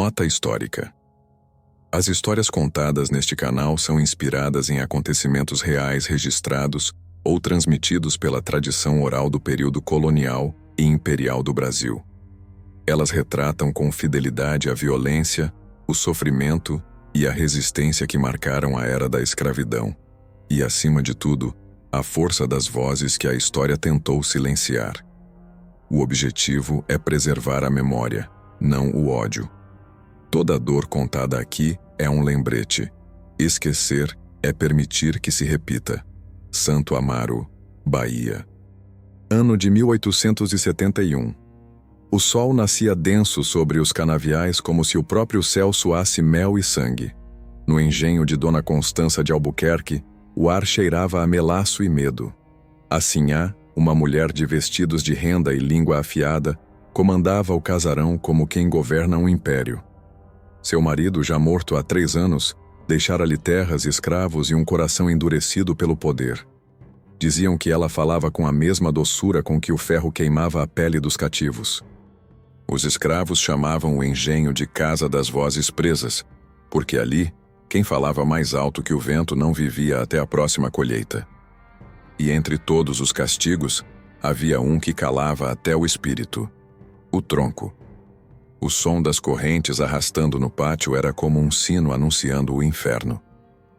Nota histórica. As histórias contadas neste canal são inspiradas em acontecimentos reais registrados ou transmitidos pela tradição oral do período colonial e imperial do Brasil. Elas retratam com fidelidade a violência, o sofrimento e a resistência que marcaram a era da escravidão, e, acima de tudo, a força das vozes que a história tentou silenciar. O objetivo é preservar a memória, não o ódio. Toda dor contada aqui é um lembrete. Esquecer é permitir que se repita. Santo Amaro, Bahia. Ano de 1871. O sol nascia denso sobre os canaviais como se o próprio céu suasse mel e sangue. No engenho de Dona Constança de Albuquerque, o ar cheirava a melaço e medo. A sinhá, uma mulher de vestidos de renda e língua afiada, comandava o casarão como quem governa um império. Seu marido, já morto há 3 anos, deixara-lhe terras, escravos e um coração endurecido pelo poder. Diziam que ela falava com a mesma doçura com que o ferro queimava a pele dos cativos. Os escravos chamavam o engenho de Casa das Vozes Presas, porque ali, quem falava mais alto que o vento não vivia até a próxima colheita. E entre todos os castigos, havia um que calava até o espírito: o tronco. O som das correntes arrastando no pátio era como um sino anunciando o inferno.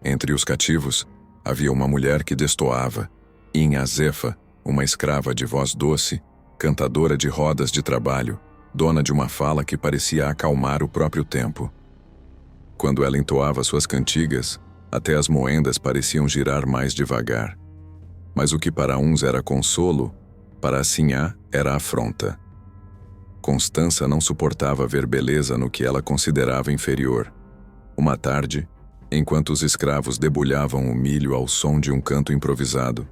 Entre os cativos, havia uma mulher que destoava, Inhazefa, uma escrava de voz doce, cantadora de rodas de trabalho, dona de uma fala que parecia acalmar o próprio tempo. Quando ela entoava suas cantigas, até as moendas pareciam girar mais devagar. Mas o que para uns era consolo, para a sinhá era afronta. Constança não suportava ver beleza no que ela considerava inferior. Uma tarde, enquanto os escravos debulhavam o milho ao som de um canto improvisado,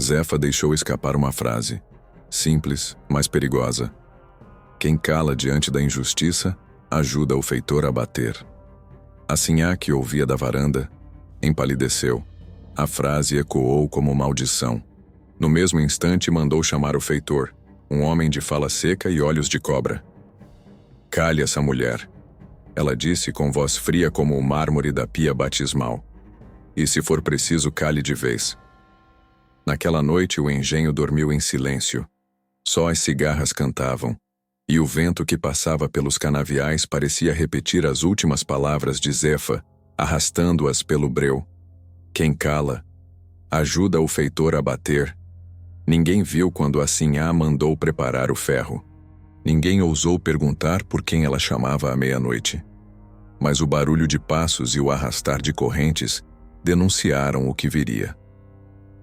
Zefa deixou escapar uma frase, simples, mas perigosa. Quem cala diante da injustiça, ajuda o feitor a bater. A sinhá, que ouvia da varanda, empalideceu. A frase ecoou como maldição. No mesmo instante mandou chamar o feitor, um homem de fala seca e olhos de cobra. "Cale essa mulher", ela disse com voz fria como o mármore da pia batismal. "E se for preciso, cale de vez." Naquela noite o engenho dormiu em silêncio. Só as cigarras cantavam, e o vento que passava pelos canaviais parecia repetir as últimas palavras de Zefa, arrastando-as pelo breu. Quem cala, ajuda o feitor a bater. Ninguém viu quando a sinhá mandou preparar o ferro. Ninguém ousou perguntar por quem ela chamava à meia-noite. Mas o barulho de passos e o arrastar de correntes denunciaram o que viria.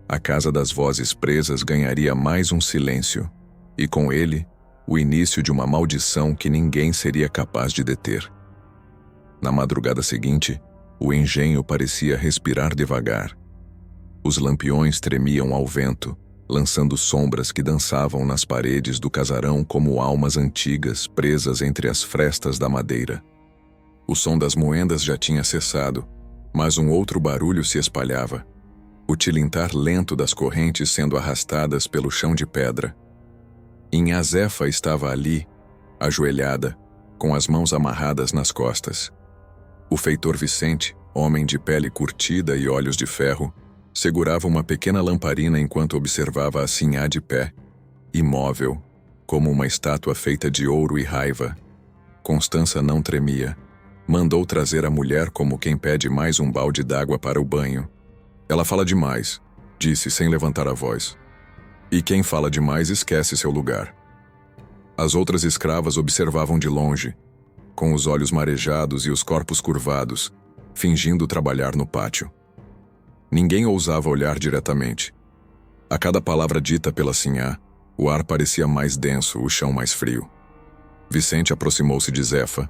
A Casa das Vozes Presas ganharia mais um silêncio, e com ele, o início de uma maldição que ninguém seria capaz de deter. Na madrugada seguinte, o engenho parecia respirar devagar. Os lampiões tremiam ao vento, lançando sombras que dançavam nas paredes do casarão como almas antigas presas entre as frestas da madeira. O som das moendas já tinha cessado, mas um outro barulho se espalhava: o tilintar lento das correntes sendo arrastadas pelo chão de pedra. Inhazefa estava ali, ajoelhada, com as mãos amarradas nas costas. O feitor Vicente, homem de pele curtida e olhos de ferro, segurava uma pequena lamparina enquanto observava a sinhá de pé, imóvel, como uma estátua feita de ouro e raiva. Constança não tremia. Mandou trazer a mulher como quem pede mais um balde d'água para o banho. "Ela fala demais", disse sem levantar a voz. "E quem fala demais esquece seu lugar." As outras escravas observavam de longe, com os olhos marejados e os corpos curvados, fingindo trabalhar no pátio. Ninguém ousava olhar diretamente. A cada palavra dita pela sinhá, o ar parecia mais denso, o chão mais frio. Vicente aproximou-se de Zefa,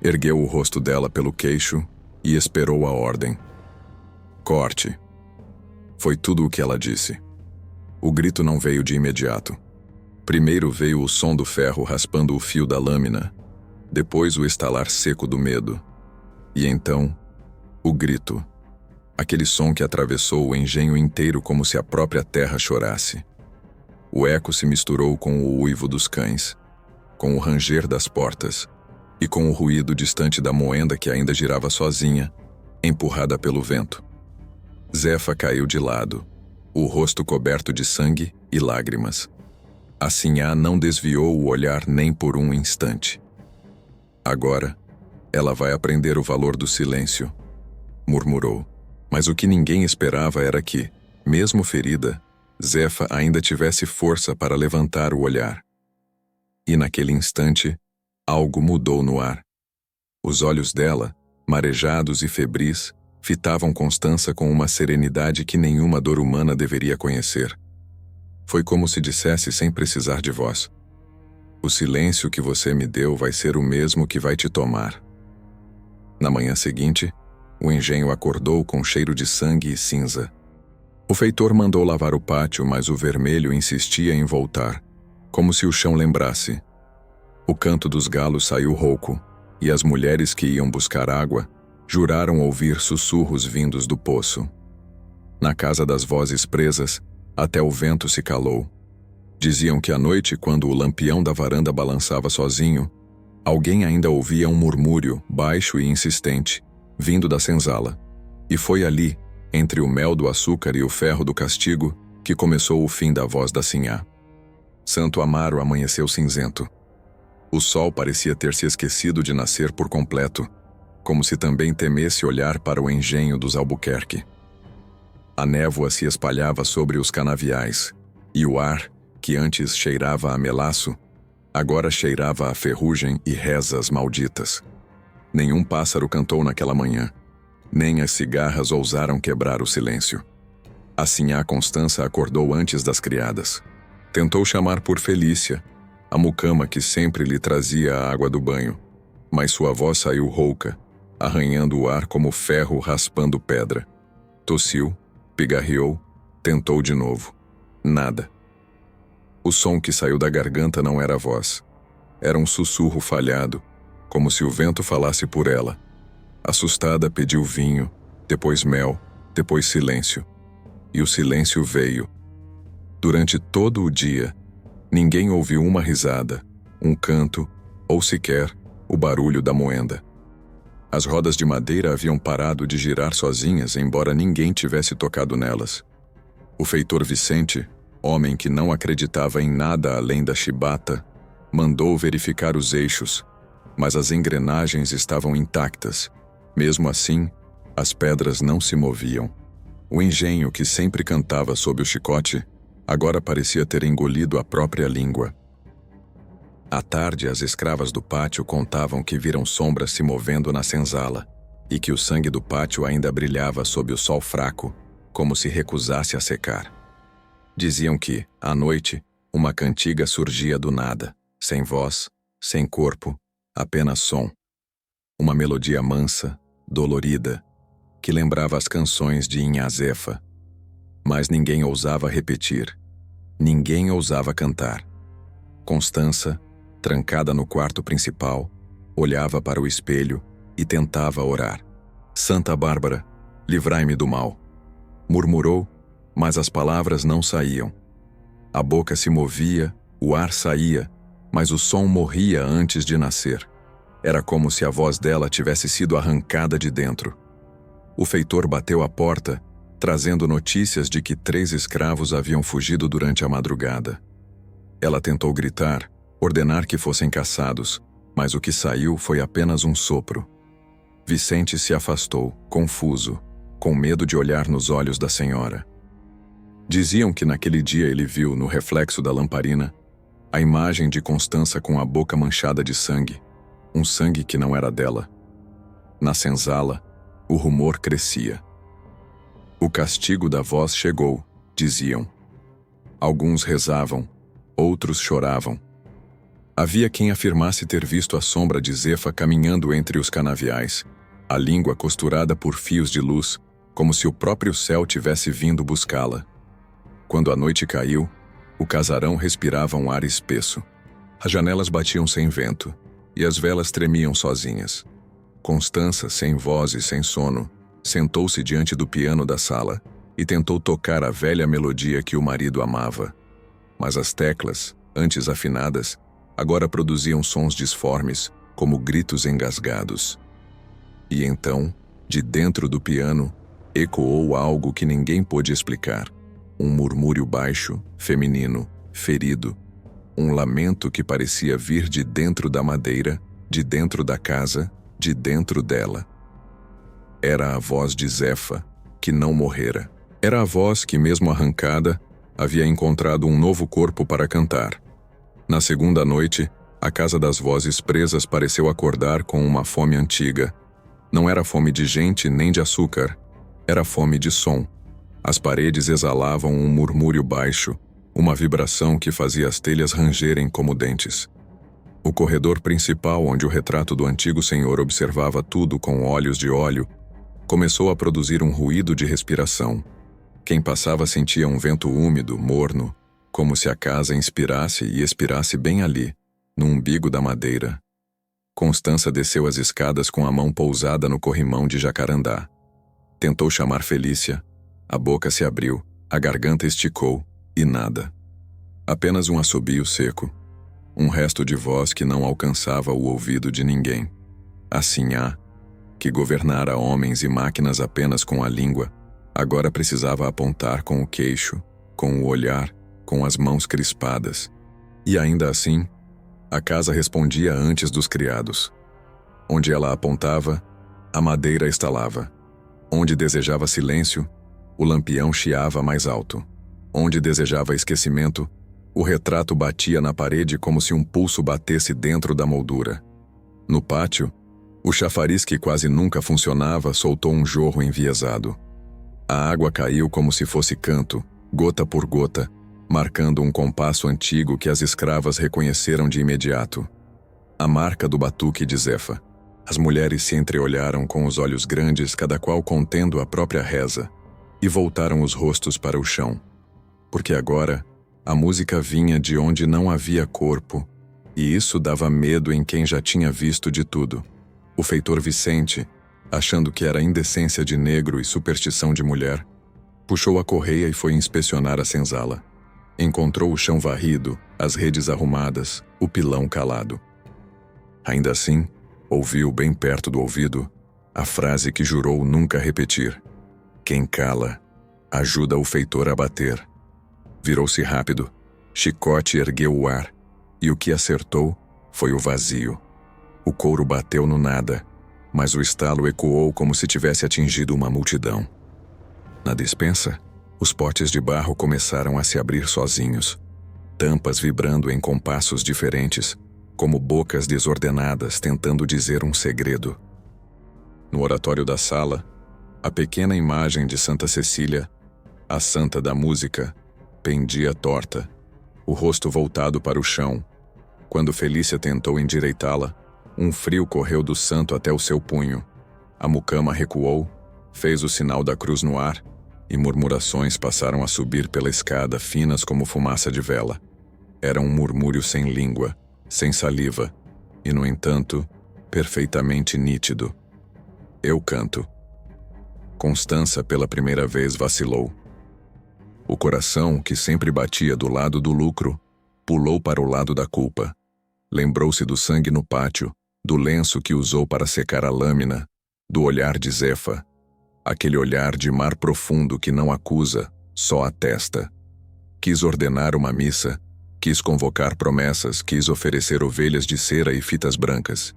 ergueu o rosto dela pelo queixo e esperou a ordem. "Corte." Foi tudo o que ela disse. O grito não veio de imediato. Primeiro veio o som do ferro raspando o fio da lâmina, depois o estalar seco do medo. E então, o grito. Aquele som que atravessou o engenho inteiro como se a própria terra chorasse. O eco se misturou com o uivo dos cães, com o ranger das portas, e com o ruído distante da moenda que ainda girava sozinha, empurrada pelo vento. Zefa caiu de lado, o rosto coberto de sangue e lágrimas. A Sinhá não desviou o olhar nem por um instante. Agora, ela vai aprender o valor do silêncio, murmurou. Mas o que ninguém esperava era que, mesmo ferida, Zefa ainda tivesse força para levantar o olhar. E naquele instante, algo mudou no ar. Os olhos dela, marejados e febris, fitavam Constança com uma serenidade que nenhuma dor humana deveria conhecer. Foi como se dissesse sem precisar de voz: "O silêncio que você me deu vai ser o mesmo que vai te tomar." Na manhã seguinte, o engenho acordou com cheiro de sangue e cinza. O feitor mandou lavar o pátio, mas o vermelho insistia em voltar, como se o chão lembrasse. O canto dos galos saiu rouco, e as mulheres que iam buscar água juraram ouvir sussurros vindos do poço. Na casa das vozes presas, até o vento se calou. Diziam que à noite, quando o lampião da varanda balançava sozinho, alguém ainda ouvia um murmúrio baixo e insistente, vindo da senzala. E foi ali, entre o mel do açúcar e o ferro do castigo, que começou o fim da voz da Sinhá. Santo Amaro amanheceu cinzento. O sol parecia ter se esquecido de nascer por completo, como se também temesse olhar para o engenho dos Albuquerque. A névoa se espalhava sobre os canaviais, e o ar, que antes cheirava a melaço, agora cheirava a ferrugem e rezas malditas. Nenhum pássaro cantou naquela manhã, nem as cigarras ousaram quebrar o silêncio. A Sinhá Constança acordou antes das criadas. Tentou chamar por Felícia, a mucama que sempre lhe trazia a água do banho, mas sua voz saiu rouca, arranhando o ar como ferro raspando pedra. Tossiu, pigarreou, tentou de novo. Nada. O som que saiu da garganta não era voz. Era um sussurro falhado, como se o vento falasse por ela. Assustada, pediu vinho, depois mel, depois silêncio. E o silêncio veio. Durante todo o dia, ninguém ouviu uma risada, um canto, ou sequer o barulho da moenda. As rodas de madeira haviam parado de girar sozinhas, embora ninguém tivesse tocado nelas. O feitor Vicente, homem que não acreditava em nada além da chibata, mandou verificar os eixos, mas as engrenagens estavam intactas. Mesmo assim, as pedras não se moviam. O engenho, que sempre cantava sob o chicote, agora parecia ter engolido a própria língua. À tarde, as escravas do pátio contavam que viram sombras se movendo na senzala e que o sangue do pátio ainda brilhava sob o sol fraco, como se recusasse a secar. Diziam que, à noite, uma cantiga surgia do nada, sem voz, sem corpo, apenas som. Uma melodia mansa, dolorida, que lembrava as canções de Inhazefa. Mas ninguém ousava repetir. Ninguém ousava cantar. Constança, trancada no quarto principal, olhava para o espelho e tentava orar. "Santa Bárbara, livrai-me do mal", murmurou, mas as palavras não saíam. A boca se movia, o ar saía, mas o som morria antes de nascer. Era como se a voz dela tivesse sido arrancada de dentro. O feitor bateu à porta, trazendo notícias de que 3 escravos haviam fugido durante a madrugada. Ela tentou gritar, ordenar que fossem caçados, mas o que saiu foi apenas um sopro. Vicente se afastou, confuso, com medo de olhar nos olhos da senhora. Diziam que naquele dia ele viu, no reflexo da lamparina, a imagem de Constança com a boca manchada de sangue, um sangue que não era dela. Na senzala, o rumor crescia. O castigo da voz chegou, diziam. Alguns rezavam, outros choravam. Havia quem afirmasse ter visto a sombra de Zefa caminhando entre os canaviais, a língua costurada por fios de luz, como se o próprio céu tivesse vindo buscá-la. Quando a noite caiu, o casarão respirava um ar espesso. As janelas batiam sem vento, e as velas tremiam sozinhas. Constança, sem voz e sem sono, sentou-se diante do piano da sala e tentou tocar a velha melodia que o marido amava. Mas as teclas, antes afinadas, agora produziam sons disformes, como gritos engasgados. E então, de dentro do piano, ecoou algo que ninguém pôde explicar. Um murmúrio baixo, feminino, ferido. Um lamento que parecia vir de dentro da madeira, de dentro da casa, de dentro dela. Era a voz de Zefa, que não morrera. Era a voz que, mesmo arrancada, havia encontrado um novo corpo para cantar. Na segunda noite, a casa das vozes presas pareceu acordar com uma fome antiga. Não era fome de gente nem de açúcar, era fome de som. As paredes exalavam um murmúrio baixo, uma vibração que fazia as telhas rangerem como dentes. O corredor principal, onde o retrato do antigo senhor observava tudo com olhos de óleo, começou a produzir um ruído de respiração. Quem passava sentia um vento úmido, morno, como se a casa inspirasse e expirasse bem ali, no umbigo da madeira. Constança desceu as escadas com a mão pousada no corrimão de jacarandá. Tentou chamar Felícia. A boca se abriu, a garganta esticou, e nada. Apenas um assobio seco. Um resto de voz que não alcançava o ouvido de ninguém. Assim que governara homens e máquinas apenas com a língua, agora precisava apontar com o queixo, com o olhar, com as mãos crispadas. E ainda assim, a casa respondia antes dos criados. Onde ela apontava, a madeira estalava. Onde desejava silêncio, o lampião chiava mais alto. Onde desejava esquecimento, o retrato batia na parede como se um pulso batesse dentro da moldura. No pátio, o chafariz que quase nunca funcionava soltou um jorro enviesado. A água caiu como se fosse canto, gota por gota, marcando um compasso antigo que as escravas reconheceram de imediato. A marca do batuque de Zefa. As mulheres se entreolharam com os olhos grandes, cada qual contendo a própria reza, e voltaram os rostos para o chão. Porque agora, a música vinha de onde não havia corpo, e isso dava medo em quem já tinha visto de tudo. O feitor Vicente, achando que era indecência de negro e superstição de mulher, puxou a correia e foi inspecionar a senzala. Encontrou o chão varrido, as redes arrumadas, o pilão calado. Ainda assim, ouviu bem perto do ouvido a frase que jurou nunca repetir. Quem cala, ajuda o feitor a bater. Virou-se rápido, chicote ergueu o ar, e o que acertou foi o vazio. O couro bateu no nada, mas o estalo ecoou como se tivesse atingido uma multidão. Na despensa, os potes de barro começaram a se abrir sozinhos, tampas vibrando em compassos diferentes, como bocas desordenadas tentando dizer um segredo. No oratório da sala, a pequena imagem de Santa Cecília, a santa da música, pendia torta, o rosto voltado para o chão. Quando Felícia tentou endireitá-la, um frio correu do santo até o seu punho. A mucama recuou, fez o sinal da cruz no ar, e murmurações passaram a subir pela escada finas como fumaça de vela. Era um murmúrio sem língua, sem saliva, e, no entanto, perfeitamente nítido. Eu canto. Constança pela primeira vez vacilou. O coração, que sempre batia do lado do lucro, pulou para o lado da culpa. Lembrou-se do sangue no pátio, do lenço que usou para secar a lâmina, do olhar de Zefa, aquele olhar de mar profundo que não acusa, só atesta. Quis ordenar uma missa, quis convocar promessas, quis oferecer ovelhas de cera e fitas brancas.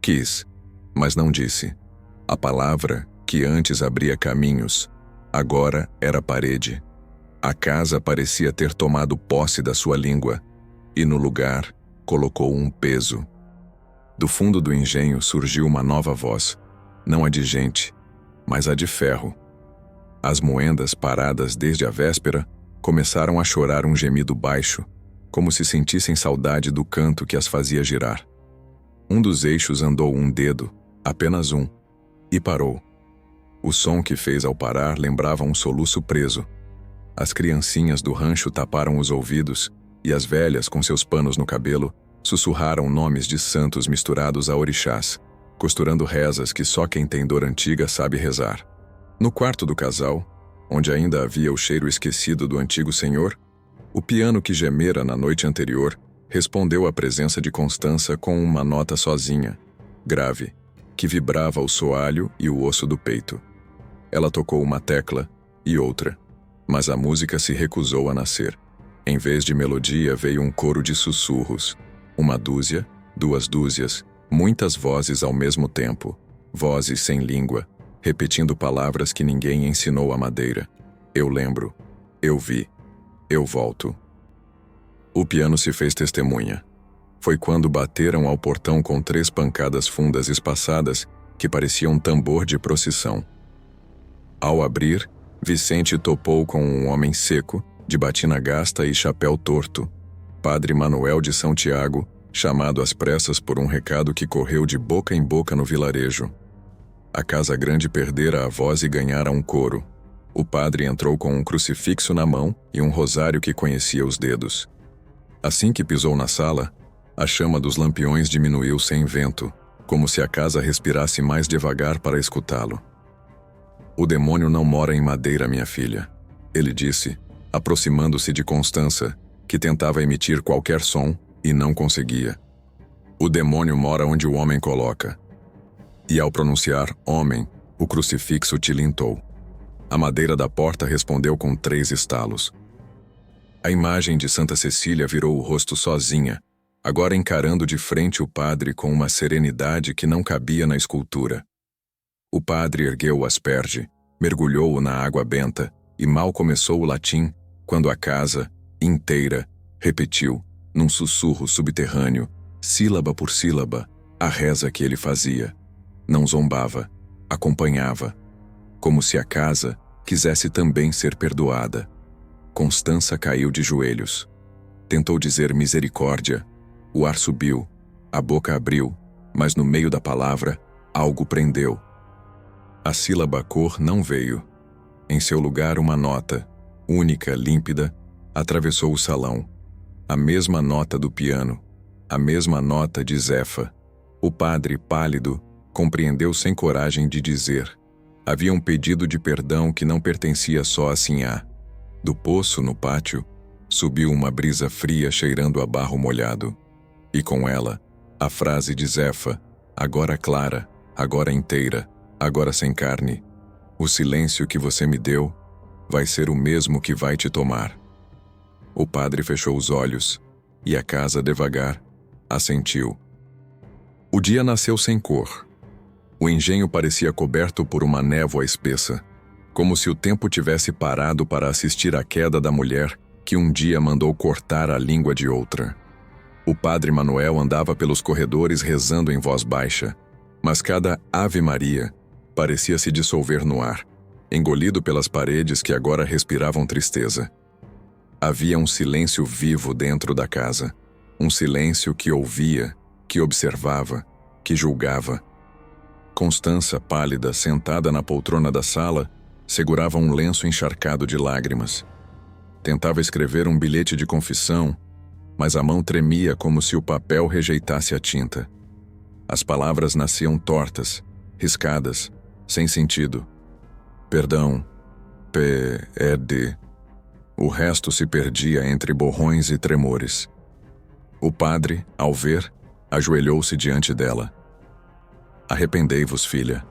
Quis, mas não disse. A palavra, que antes abria caminhos, agora era parede. A casa parecia ter tomado posse da sua língua, e no lugar colocou um peso. Do fundo do engenho surgiu uma nova voz, não a de gente, mas a de ferro. As moendas, paradas desde a véspera, começaram a chorar um gemido baixo, como se sentissem saudade do canto que as fazia girar. Um dos eixos andou um dedo, apenas um, e parou. O som que fez ao parar lembrava um soluço preso. As criancinhas do rancho taparam os ouvidos, e as velhas, com seus panos no cabelo, sussurraram nomes de santos misturados a orixás, costurando rezas que só quem tem dor antiga sabe rezar. No quarto do casal, onde ainda havia o cheiro esquecido do antigo senhor, o piano que gemera na noite anterior respondeu à presença de Constança com uma nota sozinha, grave, que vibrava o soalho e o osso do peito. Ela tocou uma tecla e outra, mas a música se recusou a nascer. Em vez de melodia veio um coro de sussurros, uma dúzia, duas dúzias, muitas vozes ao mesmo tempo, vozes sem língua, repetindo palavras que ninguém ensinou à madeira. Eu lembro, eu vi, eu volto. O piano se fez testemunha. Foi quando bateram ao portão com 3 pancadas fundas espaçadas que pareciam um tambor de procissão. Ao abrir, Vicente topou com um homem seco, de batina gasta e chapéu torto, Padre Manuel de São Tiago, chamado às pressas por um recado que correu de boca em boca no vilarejo. A casa grande perdera a voz e ganhara um coro. O padre entrou com um crucifixo na mão e um rosário que conhecia os dedos. Assim que pisou na sala, a chama dos lampiões diminuiu sem vento, como se a casa respirasse mais devagar para escutá-lo. O demônio não mora em madeira, minha filha, ele disse, aproximando-se de Constança, que tentava emitir qualquer som e não conseguia. O demônio mora onde o homem coloca. E ao pronunciar homem, o crucifixo tilintou. A madeira da porta respondeu com 3 estalos. A imagem de Santa Cecília virou o rosto sozinha, agora encarando de frente o padre com uma serenidade que não cabia na escultura. O padre ergueu o asperge, mergulhou-o na água benta e mal começou o latim, quando a casa, inteira, repetiu, num sussurro subterrâneo, sílaba por sílaba, a reza que ele fazia. Não zombava, acompanhava, como se a casa quisesse também ser perdoada. Constança caiu de joelhos. Tentou dizer misericórdia. O ar subiu, a boca abriu, mas no meio da palavra, algo prendeu. A sílaba cor não veio. Em seu lugar, uma nota, única, límpida, atravessou o salão. A mesma nota do piano, a mesma nota de Zefa. O padre, pálido, compreendeu sem coragem de dizer. Havia um pedido de perdão que não pertencia só a Sinhá. Do poço, no pátio, subiu uma brisa fria cheirando a barro molhado. E com ela, a frase de Zefa, agora clara, agora inteira, agora sem carne. O silêncio que você me deu vai ser o mesmo que vai te tomar. O padre fechou os olhos, e a casa devagar assentiu. O dia nasceu sem cor. O engenho parecia coberto por uma névoa espessa, como se o tempo tivesse parado para assistir à queda da mulher que um dia mandou cortar a língua de outra. O padre Manuel andava pelos corredores rezando em voz baixa, mas cada Ave Maria parecia se dissolver no ar, engolido pelas paredes que agora respiravam tristeza. Havia um silêncio vivo dentro da casa, um silêncio que ouvia, que observava, que julgava. Constança, pálida, sentada na poltrona da sala, segurava um lenço encharcado de lágrimas. Tentava escrever um bilhete de confissão, mas a mão tremia como se o papel rejeitasse a tinta. As palavras nasciam tortas, riscadas, sem sentido. Perdão, P-E-D. O resto se perdia entre borrões e tremores. O padre, ao ver, ajoelhou-se diante dela. Arrependei-vos, filha.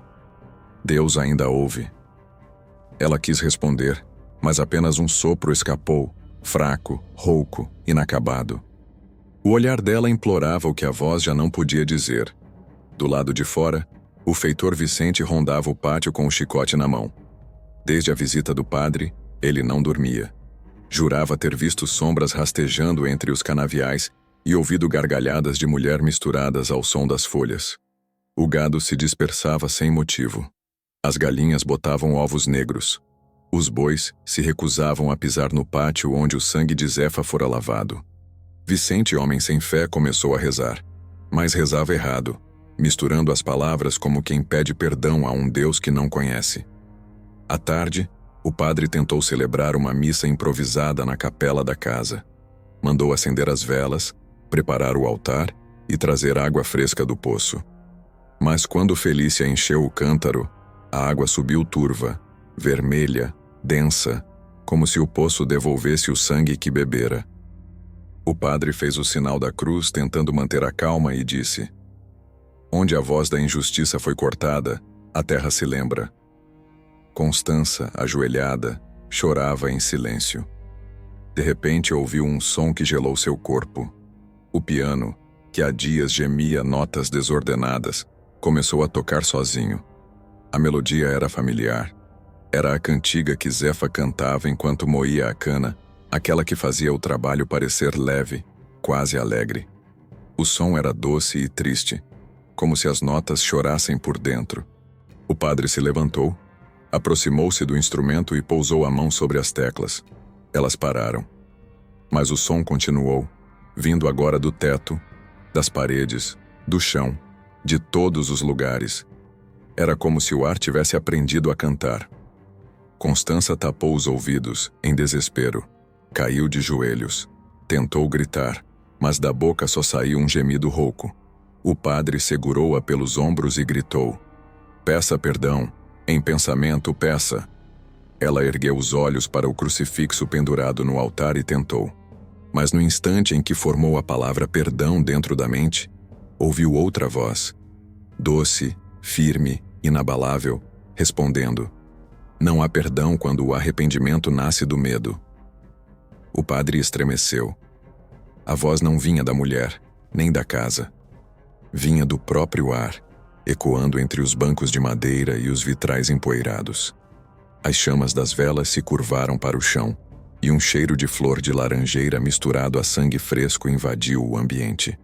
Deus ainda ouve. Ela quis responder, mas apenas um sopro escapou, fraco, rouco, inacabado. O olhar dela implorava o que a voz já não podia dizer. Do lado de fora, o feitor Vicente rondava o pátio com o chicote na mão. Desde a visita do padre, ele não dormia. Jurava ter visto sombras rastejando entre os canaviais e ouvido gargalhadas de mulher misturadas ao som das folhas. O gado se dispersava sem motivo. As galinhas botavam ovos negros. Os bois se recusavam a pisar no pátio onde o sangue de Zefa fora lavado. Vicente, homem sem fé, começou a rezar, mas rezava errado, misturando as palavras como quem pede perdão a um Deus que não conhece. À tarde, o padre tentou celebrar uma missa improvisada na capela da casa. Mandou acender as velas, preparar o altar e trazer água fresca do poço. Mas quando Felícia encheu o cântaro, a água subiu turva, vermelha, densa, como se o poço devolvesse o sangue que bebera. O padre fez o sinal da cruz tentando manter a calma e disse: Onde a voz da injustiça foi cortada, a terra se lembra. Constança, ajoelhada, chorava em silêncio. De repente ouviu um som que gelou seu corpo. O piano, que há dias gemia notas desordenadas, começou a tocar sozinho. A melodia era familiar. Era a cantiga que Zefa cantava enquanto moía a cana, aquela que fazia o trabalho parecer leve, quase alegre. O som era doce e triste, como se as notas chorassem por dentro. O padre se levantou, aproximou-se do instrumento e pousou a mão sobre as teclas. Elas pararam. Mas o som continuou, vindo agora do teto, das paredes, do chão, de todos os lugares. Era como se o ar tivesse aprendido a cantar. Constança tapou os ouvidos, em desespero. Caiu de joelhos. Tentou gritar, mas da boca só saiu um gemido rouco. O padre segurou-a pelos ombros e gritou: Peça perdão, em pensamento peça. Ela ergueu os olhos para o crucifixo pendurado no altar e tentou. Mas no instante em que formou a palavra perdão dentro da mente, ouviu outra voz, doce, firme, inabalável, respondendo: Não há perdão quando o arrependimento nasce do medo. O padre estremeceu. A voz não vinha da mulher, nem da casa. Vinha do próprio ar, ecoando entre os bancos de madeira e os vitrais empoeirados. As chamas das velas se curvaram para o chão, e um cheiro de flor de laranjeira misturado a sangue fresco invadiu o ambiente.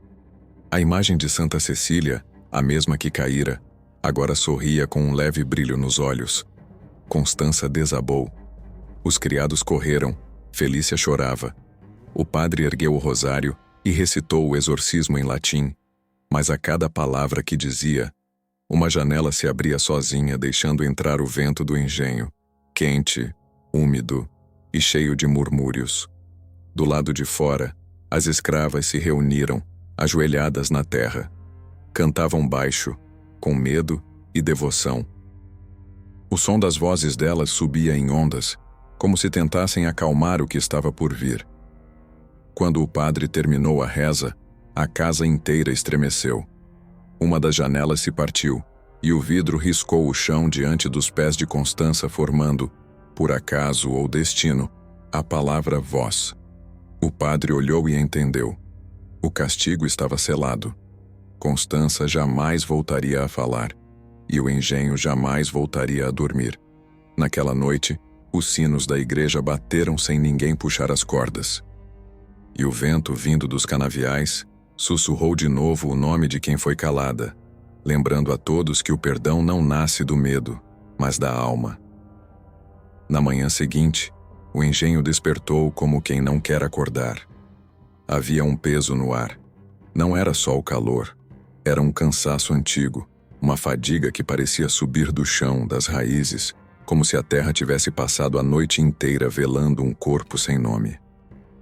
A imagem de Santa Cecília, a mesma que caíra, agora sorria com um leve brilho nos olhos. Constança desabou. Os criados correram, Felícia chorava. O padre ergueu o rosário e recitou o exorcismo em latim, mas a cada palavra que dizia, uma janela se abria sozinha, deixando entrar o vento do engenho, quente, úmido e cheio de murmúrios. Do lado de fora, as escravas se reuniram, ajoelhadas na terra. Cantavam baixo, com medo e devoção. O som das vozes delas subia em ondas, como se tentassem acalmar o que estava por vir. Quando o padre terminou a reza, a casa inteira estremeceu. Uma das janelas se partiu, e o vidro riscou o chão diante dos pés de Constança, formando, por acaso ou destino, a palavra voz. O padre olhou e entendeu. O castigo estava selado. Constança jamais voltaria a falar, e o engenho jamais voltaria a dormir. Naquela noite, os sinos da igreja bateram sem ninguém puxar as cordas. E o vento vindo dos canaviais sussurrou de novo o nome de quem foi calada, lembrando a todos que o perdão não nasce do medo, mas da alma. Na manhã seguinte, o engenho despertou como quem não quer acordar. Havia um peso no ar. Não era só o calor, era um cansaço antigo, uma fadiga que parecia subir do chão, das raízes, como se a terra tivesse passado a noite inteira velando um corpo sem nome.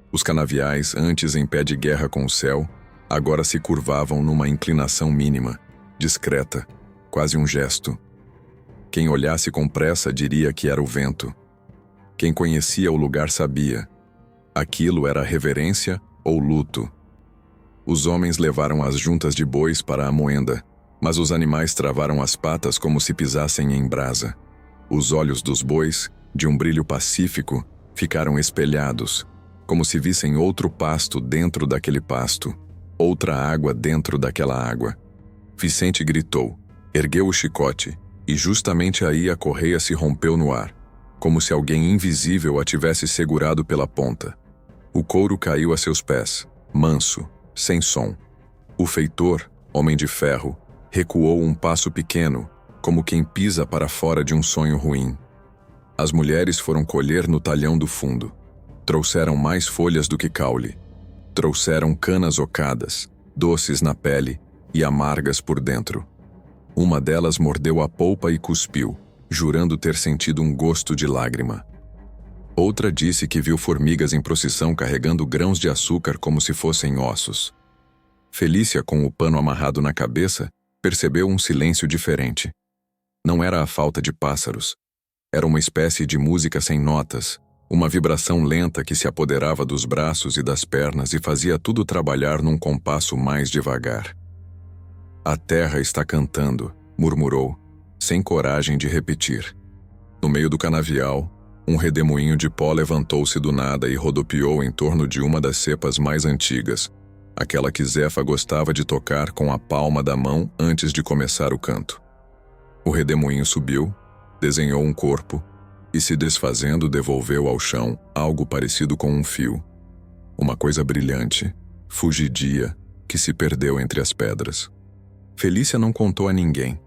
Os canaviais, antes em pé de guerra com o céu, agora se curvavam numa inclinação mínima, discreta, quase um gesto. Quem olhasse com pressa diria que era o vento. Quem conhecia o lugar sabia. Aquilo era reverência ou luto. Os homens levaram as juntas de bois para a moenda, mas os animais travaram as patas como se pisassem em brasa. Os olhos dos bois, de um brilho pacífico, ficaram espelhados, como se vissem outro pasto dentro daquele pasto, outra água dentro daquela água. Vicente gritou, ergueu o chicote, e justamente aí a correia se rompeu no ar, como se alguém invisível a tivesse segurado pela ponta. O couro caiu a seus pés, manso, sem som. O feitor, homem de ferro, recuou um passo pequeno, como quem pisa para fora de um sonho ruim. As mulheres foram colher no talhão do fundo. Trouxeram mais folhas do que caule. Trouxeram canas ocadas, doces na pele e amargas por dentro. Uma delas mordeu a polpa e cuspiu, jurando ter sentido um gosto de lágrima. Outra disse que viu formigas em procissão carregando grãos de açúcar como se fossem ossos. Felícia, com o pano amarrado na cabeça, percebeu um silêncio diferente. Não era a falta de pássaros. Era uma espécie de música sem notas, Uma vibração lenta que se apoderava dos braços e das pernas e fazia tudo trabalhar num compasso mais devagar. A terra está cantando, murmurou, sem coragem de repetir. No meio do canavial, um redemoinho de pó levantou-se do nada e rodopiou em torno de uma das cepas mais antigas, aquela que Zefa gostava de tocar com a palma da mão antes de começar o canto. O redemoinho subiu, desenhou um corpo e, se desfazendo, devolveu ao chão algo parecido com um fio. Uma coisa brilhante, fugidia, que se perdeu entre as pedras. Felícia não contou a ninguém,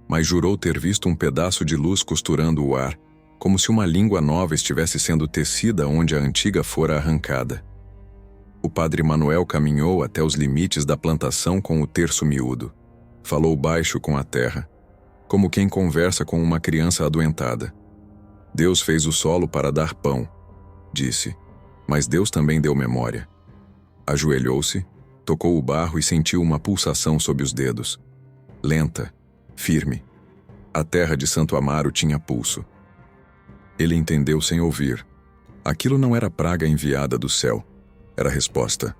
mas jurou ter visto um pedaço de luz costurando o ar, como se uma língua nova estivesse sendo tecida onde a antiga fora arrancada. O padre Manuel caminhou até os limites da plantação com o terço miúdo. Falou baixo com a terra, como quem conversa com uma criança adoentada. Deus fez o solo para dar pão, disse, mas Deus também deu memória. Ajoelhou-se, tocou o barro e sentiu uma pulsação sob os dedos. Lenta, firme. A terra de Santo Amaro tinha pulso. Ele entendeu sem ouvir. Aquilo não era praga enviada do céu. Era resposta.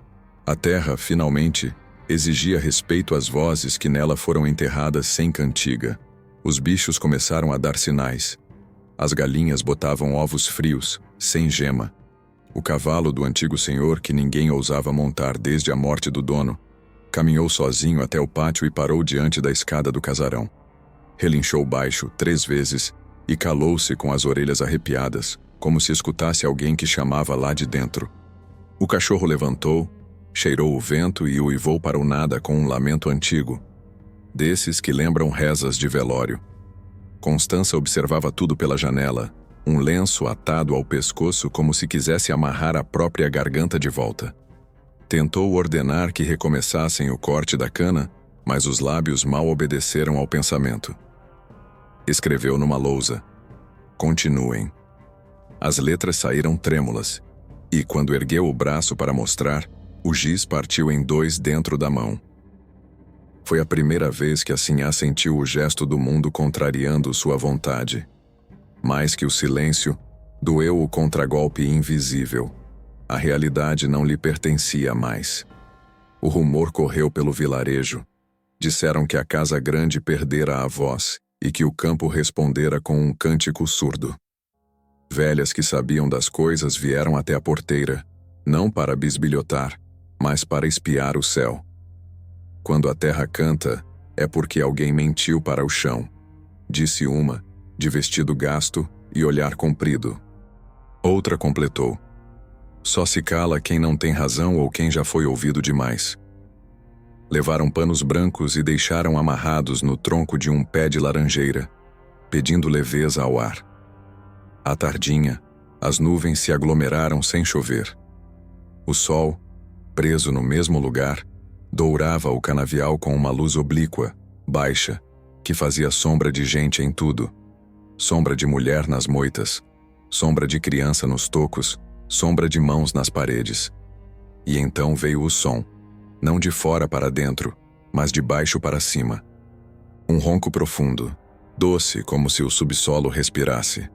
A terra, finalmente, exigia respeito às vozes que nela foram enterradas sem cantiga. Os bichos começaram a dar sinais. As galinhas botavam ovos frios, sem gema. O cavalo do antigo senhor, que ninguém ousava montar desde a morte do dono, caminhou sozinho até o pátio e parou diante da escada do casarão. Relinchou baixo 3 vezes e calou-se com as orelhas arrepiadas, como se escutasse alguém que chamava lá de dentro. O cachorro levantou, cheirou o vento e uivou para o nada com um lamento antigo, desses que lembram rezas de velório. Constança observava tudo pela janela, um lenço atado ao pescoço como se quisesse amarrar a própria garganta de volta. Tentou ordenar que recomeçassem o corte da cana, mas os lábios mal obedeceram ao pensamento. Escreveu numa lousa: continuem. As letras saíram trêmulas, e quando ergueu o braço para mostrar, o giz partiu em 2 dentro da mão. Foi a primeira vez que a sinhá sentiu o gesto do mundo contrariando sua vontade. Mais que o silêncio, doeu o contragolpe invisível. A realidade não lhe pertencia mais. O rumor correu pelo vilarejo. Disseram que a casa grande perdera a voz e que o campo respondera com um cântico surdo. Velhas que sabiam das coisas vieram até a porteira, não para bisbilhotar, mas para espiar o céu. Quando a terra canta, é porque alguém mentiu para o chão, disse uma, de vestido gasto e olhar comprido. Outra completou: só se cala quem não tem razão ou quem já foi ouvido demais. Levaram panos brancos e deixaram amarrados no tronco de um pé de laranjeira, pedindo leveza ao ar. À tardinha, as nuvens se aglomeraram sem chover. O sol, preso no mesmo lugar, dourava o canavial com uma luz oblíqua, baixa, que fazia sombra de gente em tudo. Sombra de mulher nas moitas, sombra de criança nos tocos, sombra de mãos nas paredes. E então veio o som, não de fora para dentro, mas de baixo para cima. Um ronco profundo, doce como se o subsolo respirasse.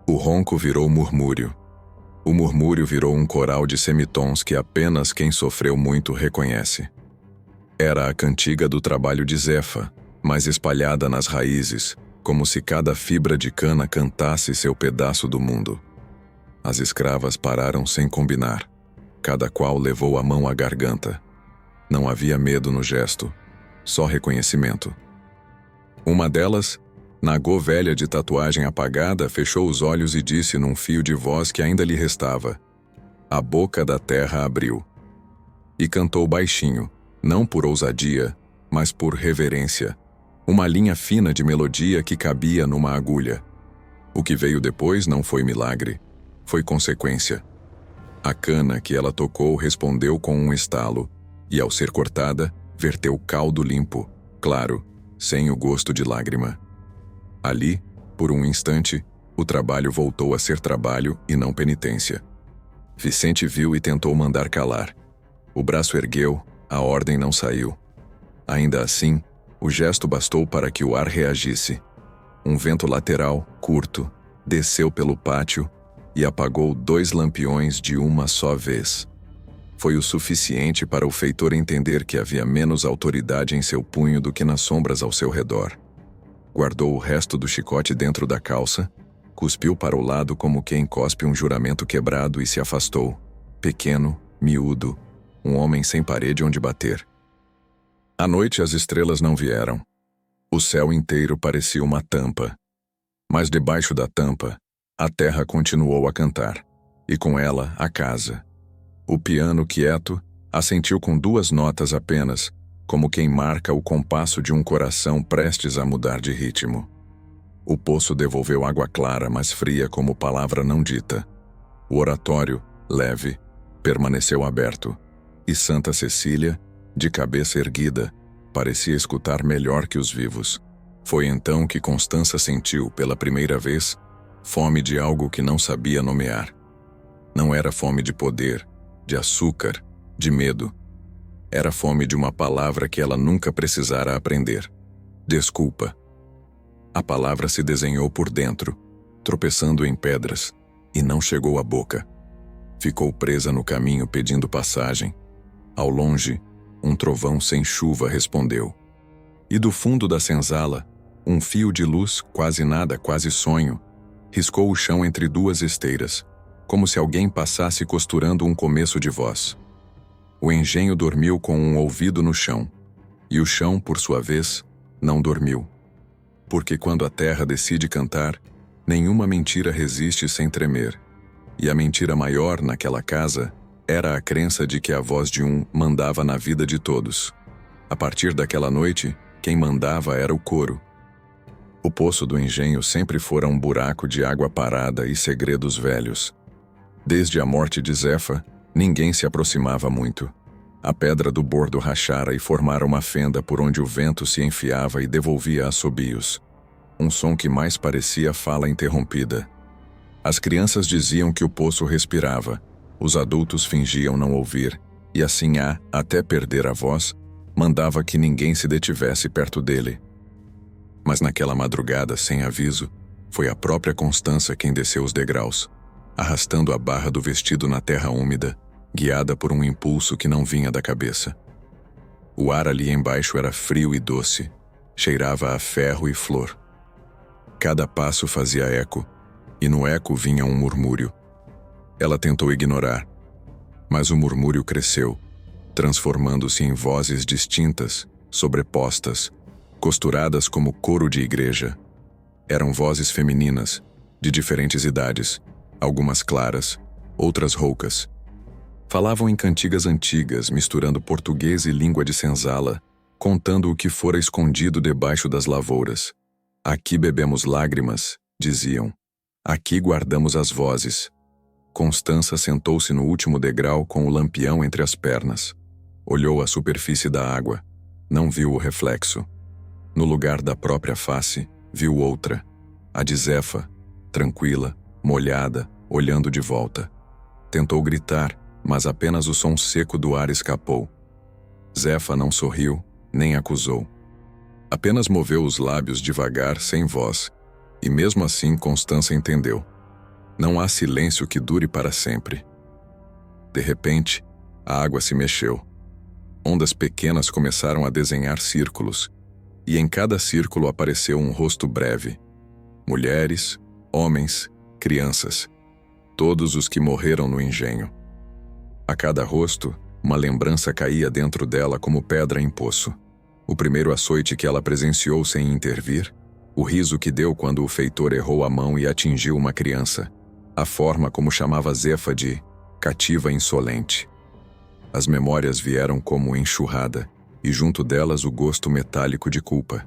O ronco virou murmúrio. O murmúrio virou um coral de semitons que apenas quem sofreu muito reconhece. Era a cantiga do trabalho de Zefa, mas espalhada nas raízes, como se cada fibra de cana cantasse seu pedaço do mundo. As escravas pararam sem combinar. Cada qual levou a mão à garganta. Não havia medo no gesto, só reconhecimento. Uma delas, Nagô velha de tatuagem apagada, fechou os olhos e disse num fio de voz que ainda lhe restava: a boca da terra abriu. E cantou baixinho, não por ousadia, mas por reverência. Uma linha fina de melodia que cabia numa agulha. O que veio depois não foi milagre, foi consequência. A cana que ela tocou respondeu com um estalo, e ao ser cortada, verteu caldo limpo, claro, sem o gosto de lágrima. Ali, por um instante, o trabalho voltou a ser trabalho e não penitência. Vicente viu e tentou mandar calar. O braço ergueu, a ordem não saiu. Ainda assim, o gesto bastou para que o ar reagisse. Um vento lateral, curto, desceu pelo pátio, e apagou 2 lampiões de uma só vez. Foi o suficiente para o feitor entender que havia menos autoridade em seu punho do que nas sombras ao seu redor. Guardou o resto do chicote dentro da calça, cuspiu para o lado como quem cospe um juramento quebrado e se afastou, pequeno, miúdo, um homem sem parede onde bater. À noite as estrelas não vieram. O céu inteiro parecia uma tampa. Mas debaixo da tampa, a terra continuou a cantar, e com ela a casa. O piano, quieto, assentiu com 2 notas apenas, como quem marca o compasso de um coração prestes a mudar de ritmo. O poço devolveu água clara, mas fria como palavra não dita. O oratório, leve, permaneceu aberto, e Santa Cecília, de cabeça erguida, parecia escutar melhor que os vivos. Foi então que Constança sentiu, pela primeira vez, fome de algo que não sabia nomear. Não era fome de poder, de açúcar, de medo. Era fome de uma palavra que ela nunca precisara aprender. Desculpa. A palavra se desenhou por dentro, tropeçando em pedras, e não chegou à boca. Ficou presa no caminho pedindo passagem. Ao longe, um trovão sem chuva respondeu. E do fundo da senzala, um fio de luz, quase nada, quase sonho, riscou o chão entre 2 esteiras, como se alguém passasse costurando um começo de voz. O engenho dormiu com um ouvido no chão, e o chão, por sua vez, não dormiu. Porque quando a terra decide cantar, nenhuma mentira resiste sem tremer, e a mentira maior naquela casa era a crença de que a voz de um mandava na vida de todos. A partir daquela noite, quem mandava era o coro. O poço do engenho sempre fora um buraco de água parada e segredos velhos. Desde a morte de Zefa, ninguém se aproximava muito. A pedra do bordo rachara e formara uma fenda por onde o vento se enfiava e devolvia assobios. Um som que mais parecia fala interrompida. As crianças diziam que o poço respirava, os adultos fingiam não ouvir, e assim até perder a voz, mandava que ninguém se detivesse perto dele. Mas naquela madrugada, sem aviso, foi a própria Constança quem desceu os degraus, arrastando a barra do vestido na terra úmida, guiada por um impulso que não vinha da cabeça. O ar ali embaixo era frio e doce, cheirava a ferro e flor. Cada passo fazia eco, e no eco vinha um murmúrio. Ela tentou ignorar, mas o murmúrio cresceu, transformando-se em vozes distintas, sobrepostas, costuradas como coro de igreja. Eram vozes femininas, de diferentes idades, algumas claras, outras roucas. Falavam em cantigas antigas, misturando português e língua de senzala, contando o que fora escondido debaixo das lavouras. Aqui bebemos lágrimas, diziam. Aqui guardamos as vozes. Constança sentou-se no último degrau com o lampião entre as pernas. Olhou a superfície da água. Não viu o reflexo. No lugar da própria face, viu outra, a de Zefa, tranquila, molhada, olhando de volta. Tentou gritar, mas apenas o som seco do ar escapou. Zefa não sorriu, nem acusou. Apenas moveu os lábios devagar, sem voz, e mesmo assim Constança entendeu. Não há silêncio que dure para sempre. De repente, a água se mexeu. Ondas pequenas começaram a desenhar círculos, e em cada círculo apareceu um rosto breve. Mulheres, homens, crianças. Todos os que morreram no engenho. A cada rosto, uma lembrança caía dentro dela como pedra em poço. O primeiro açoite que ela presenciou sem intervir, o riso que deu quando o feitor errou a mão e atingiu uma criança, a forma como chamava Zefa de cativa insolente. As memórias vieram como enxurrada, e junto delas o gosto metálico de culpa.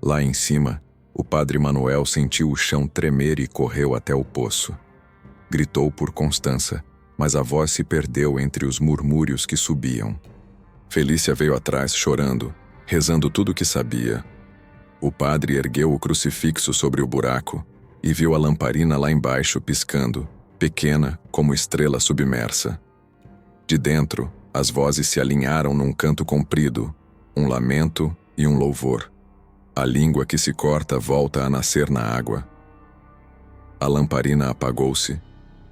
Lá em cima, o padre Manuel sentiu o chão tremer e correu até o poço. Gritou por Constança, mas a voz se perdeu entre os murmúrios que subiam. Felícia veio atrás chorando, rezando tudo o que sabia. O padre ergueu o crucifixo sobre o buraco e viu a lamparina lá embaixo piscando, pequena como estrela submersa. De dentro, as vozes se alinharam num canto comprido, um lamento e um louvor. A língua que se corta volta a nascer na água. A lamparina apagou-se,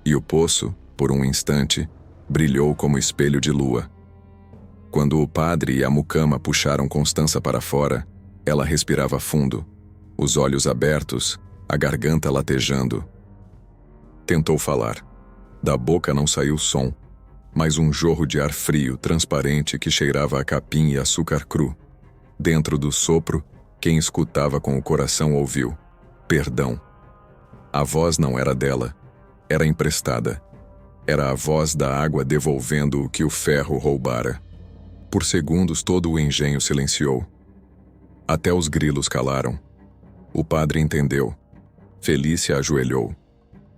E o poço, por um instante, brilhou como espelho de lua. Quando o padre e a mucama puxaram Constança para fora, ela respirava fundo, os olhos abertos, a garganta latejando. Tentou falar. Da boca não saiu som, mas um jorro de ar frio, transparente, que cheirava a capim e açúcar cru. Dentro do sopro, quem escutava com o coração ouviu: perdão. A voz não era dela, era emprestada. Era a voz da água devolvendo o que o ferro roubara. Por segundos todo o engenho silenciou. Até os grilos calaram. O padre entendeu. Felícia ajoelhou.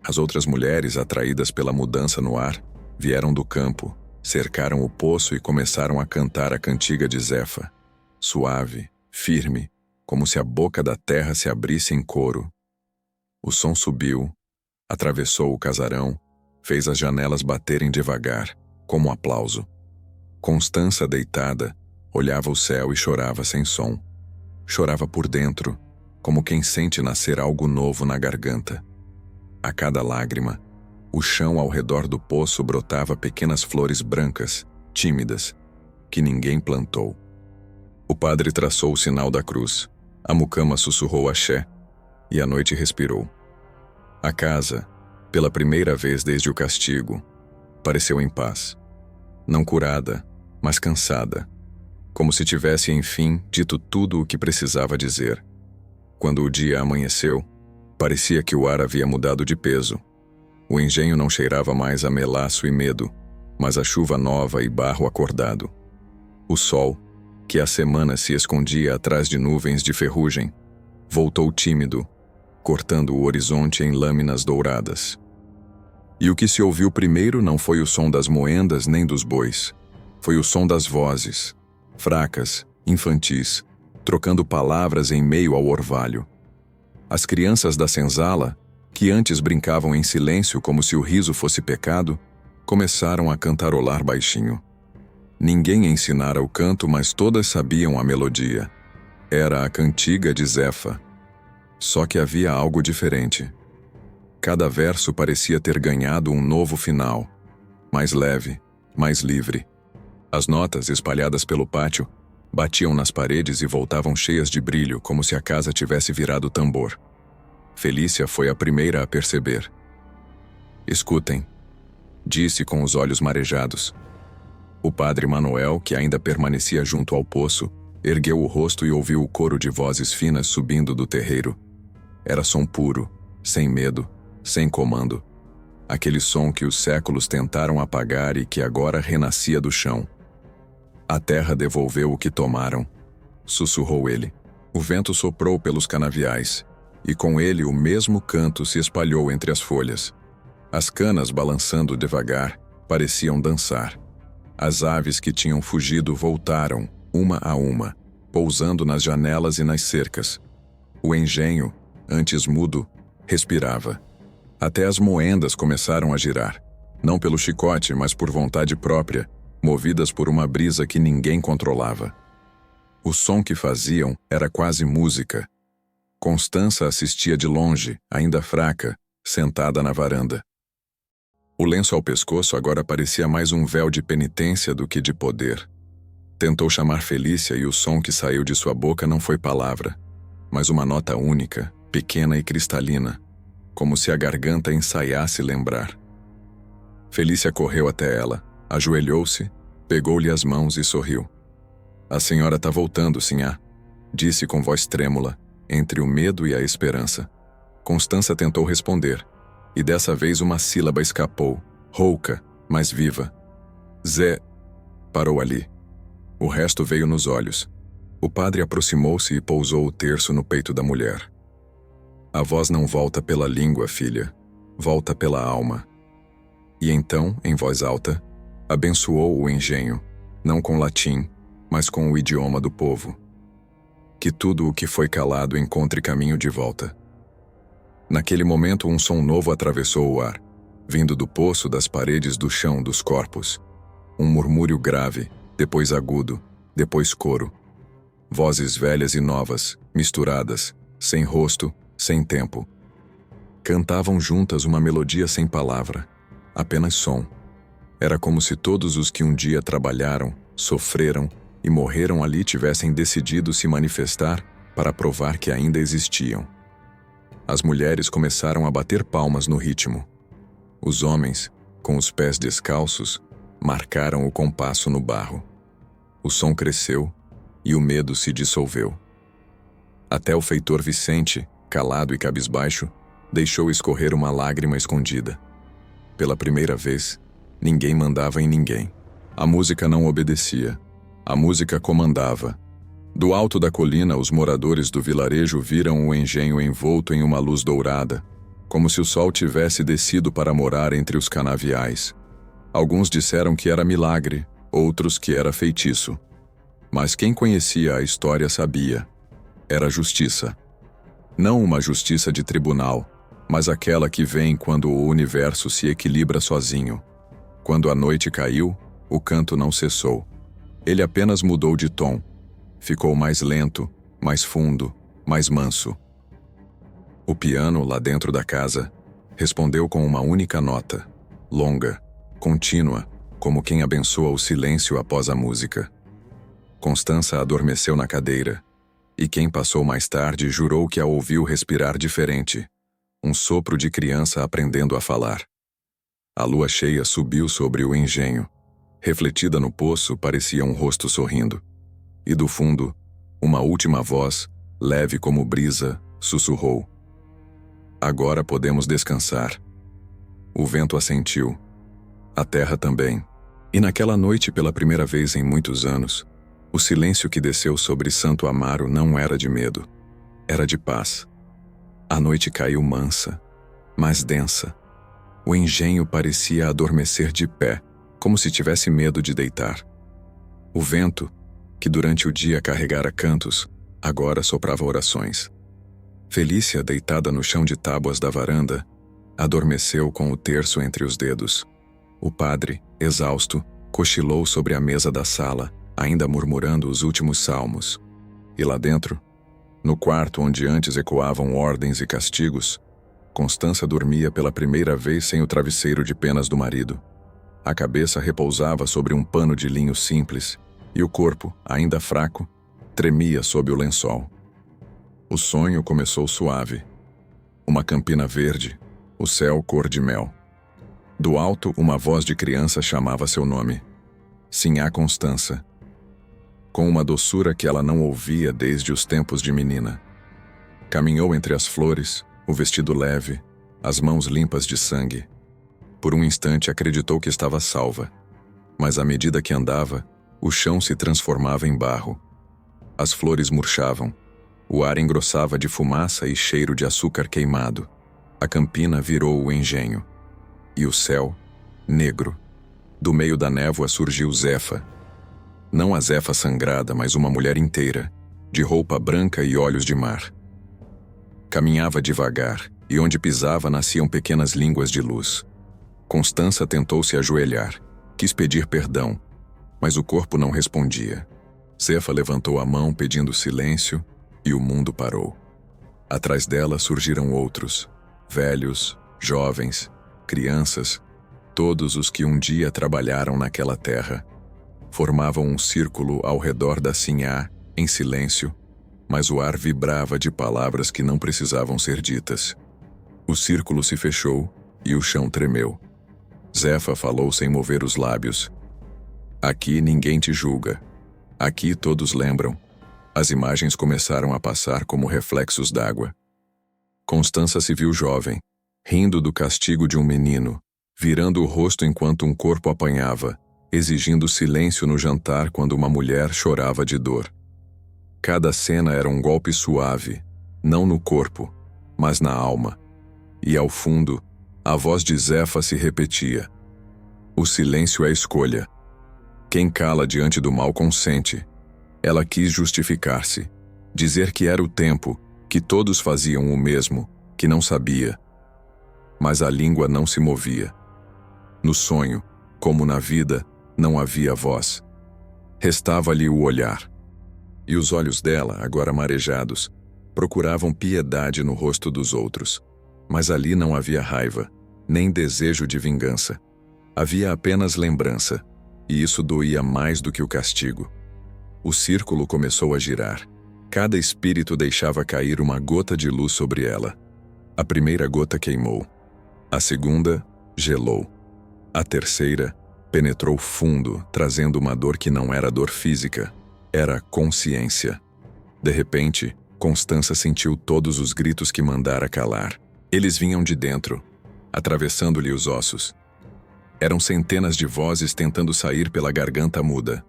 As outras mulheres, atraídas pela mudança no ar, vieram do campo, cercaram o poço e começaram a cantar a cantiga de Zefa. Suave, firme, como se a boca da terra se abrisse em coro. O som subiu, atravessou o casarão, fez as janelas baterem devagar, como um aplauso. Constança, deitada, olhava o céu e chorava sem som. Chorava por dentro, como quem sente nascer algo novo na garganta. A cada lágrima, o chão ao redor do poço brotava pequenas flores brancas, tímidas, que ninguém plantou. O padre traçou o sinal da cruz, a mucama sussurrou axé, e a noite respirou. A casa, pela primeira vez desde o castigo, pareceu em paz. Não curada, mas cansada, como se tivesse, enfim, dito tudo o que precisava dizer. Quando o dia amanheceu, parecia que o ar havia mudado de peso. O engenho não cheirava mais a melaço e medo, mas a chuva nova e barro acordado. O sol, que há semanas se escondia atrás de nuvens de ferrugem, voltou tímido, cortando o horizonte em lâminas douradas. E o que se ouviu primeiro não foi o som das moendas nem dos bois. Foi o som das vozes, fracas, infantis, trocando palavras em meio ao orvalho. As crianças da senzala, que antes brincavam em silêncio como se o riso fosse pecado, começaram a cantarolar baixinho. Ninguém ensinara o canto, mas todas sabiam a melodia. Era a cantiga de Zefa. Só que havia algo diferente. Cada verso parecia ter ganhado um novo final, mais leve, mais livre. As notas, espalhadas pelo pátio, batiam nas paredes e voltavam cheias de brilho, como se a casa tivesse virado tambor. Felícia foi a primeira a perceber. Escutem, disse com os olhos marejados. O padre Manuel, que ainda permanecia junto ao poço, ergueu o rosto e ouviu o coro de vozes finas subindo do terreiro. Era som puro, sem medo, sem comando. Aquele som que os séculos tentaram apagar e que agora renascia do chão. A terra devolveu o que tomaram, sussurrou ele. O vento soprou pelos canaviais, e com ele o mesmo canto se espalhou entre as folhas. As canas, balançando devagar, pareciam dançar. As aves que tinham fugido voltaram, uma a uma, pousando nas janelas e nas cercas. O engenho, antes mudo, respirava. Até as moendas começaram a girar, não pelo chicote, mas por vontade própria, movidas por uma brisa que ninguém controlava. O som que faziam era quase música. Constança assistia de longe, ainda fraca, sentada na varanda. O lenço ao pescoço agora parecia mais um véu de penitência do que de poder. Tentou chamar Felícia e o som que saiu de sua boca não foi palavra, mas uma nota única, pequena e cristalina, como se a garganta ensaiasse lembrar. Felícia correu até ela, ajoelhou-se, pegou-lhe as mãos e sorriu. A senhora tá voltando, sinhá, disse com voz trêmula, entre o medo e a esperança. Constança tentou responder, e dessa vez uma sílaba escapou, rouca, mas viva. Zé... Parou ali. O resto veio nos olhos. O padre aproximou-se e pousou o terço no peito da mulher. A voz não volta pela língua, filha, volta pela alma. E então, em voz alta, abençoou o engenho, não com latim, mas com o idioma do povo. Que tudo o que foi calado encontre caminho de volta. Naquele momento um som novo atravessou o ar, vindo do poço, das paredes, do chão, dos corpos. Um murmúrio grave, depois agudo, depois coro. Vozes velhas e novas, misturadas, sem rosto, sem tempo. Cantavam juntas uma melodia sem palavra, Apenas som. Era como se todos os que um dia trabalharam, sofreram e morreram ali tivessem decidido se manifestar para provar que ainda existiam. As mulheres começaram a bater palmas no ritmo. Os homens, com os pés descalços, marcaram o compasso no barro. O som cresceu e o medo se dissolveu. Até o feitor Vicente, calado e cabisbaixo, deixou escorrer uma lágrima escondida. Pela primeira vez, ninguém mandava em ninguém. A música não obedecia. A música comandava. Do alto da colina, os moradores do vilarejo viram o engenho envolto em uma luz dourada, como se o sol tivesse descido para morar entre os canaviais. Alguns disseram que era milagre, outros que era feitiço. Mas quem conhecia a história sabia. Era justiça. Não uma justiça de tribunal, mas aquela que vem quando o universo se equilibra sozinho. Quando a noite caiu, o canto não cessou. Ele apenas mudou de tom. Ficou mais lento, mais fundo, mais manso. O piano, lá dentro da casa, respondeu com uma única nota, longa, contínua, como quem abençoa o silêncio após a música. Constança adormeceu na cadeira, e quem passou mais tarde jurou que a ouviu respirar diferente, um sopro de criança aprendendo a falar. A lua cheia subiu sobre o engenho. Refletida no poço, parecia um rosto sorrindo. E do fundo, uma última voz, leve como brisa, sussurrou: "Agora podemos descansar." O vento assentiu. A terra também. E naquela noite, pela primeira vez em muitos anos, o silêncio que desceu sobre Santo Amaro não era de medo. Era de paz. A noite caiu mansa, mas densa. O engenho parecia adormecer de pé, como se tivesse medo de deitar. O vento, que durante o dia carregara cantos, agora soprava orações. Felícia, deitada no chão de tábuas da varanda, adormeceu com o terço entre os dedos. O padre, exausto, cochilou sobre a mesa da sala, ainda murmurando os últimos salmos. E lá dentro, no quarto onde antes ecoavam ordens e castigos, Constança dormia pela primeira vez sem o travesseiro de penas do marido. A cabeça repousava sobre um pano de linho simples, e o corpo, ainda fraco, tremia sob o lençol. O sonho começou suave. Uma campina verde, o céu cor de mel. Do alto, uma voz de criança chamava seu nome. Sinhá Constança. Com uma doçura que ela não ouvia desde os tempos de menina. Caminhou entre as flores, o vestido leve, as mãos limpas de sangue. Por um instante acreditou que estava salva, mas à medida que andava, o chão se transformava em barro. As flores murchavam, o ar engrossava de fumaça e cheiro de açúcar queimado. A campina virou o engenho. E o céu, negro. Do meio da névoa surgiu Zefa. Não a Zefa sangrada, mas uma mulher inteira, de roupa branca e olhos de mar. Caminhava devagar, e onde pisava nasciam pequenas línguas de luz. Constança tentou se ajoelhar, quis pedir perdão, mas o corpo não respondia. Zefa levantou a mão pedindo silêncio, e o mundo parou. Atrás dela surgiram outros, velhos, jovens, crianças, todos os que um dia trabalharam naquela terra. Formavam um círculo ao redor da Sinhá, em silêncio, mas o ar vibrava de palavras que não precisavam ser ditas. O círculo se fechou e o chão tremeu. Zefa falou sem mover os lábios. Aqui ninguém te julga. Aqui todos lembram. As imagens começaram a passar como reflexos d'água. Constança se viu jovem, rindo do castigo de um menino, virando o rosto enquanto um corpo apanhava, exigindo silêncio no jantar quando uma mulher chorava de dor. Cada cena era um golpe suave, não no corpo, mas na alma. E ao fundo, a voz de Zefa se repetia. O silêncio é escolha. Quem cala diante do mal consente. Ela quis justificar-se, dizer que era o tempo, que todos faziam o mesmo, que não sabia. Mas a língua não se movia. No sonho, como na vida, não havia voz. Restava-lhe o olhar. E os olhos dela, agora marejados, procuravam piedade no rosto dos outros. Mas ali não havia raiva, nem desejo de vingança. Havia apenas lembrança, e isso doía mais do que o castigo. O círculo começou a girar. Cada espírito deixava cair uma gota de luz sobre ela. A primeira gota queimou. A segunda, gelou. A terceira, penetrou fundo, trazendo uma dor que não era dor física, era consciência. De repente, Constança sentiu todos os gritos que mandara calar. Eles vinham de dentro, atravessando-lhe os ossos. Eram centenas de vozes tentando sair pela garganta muda.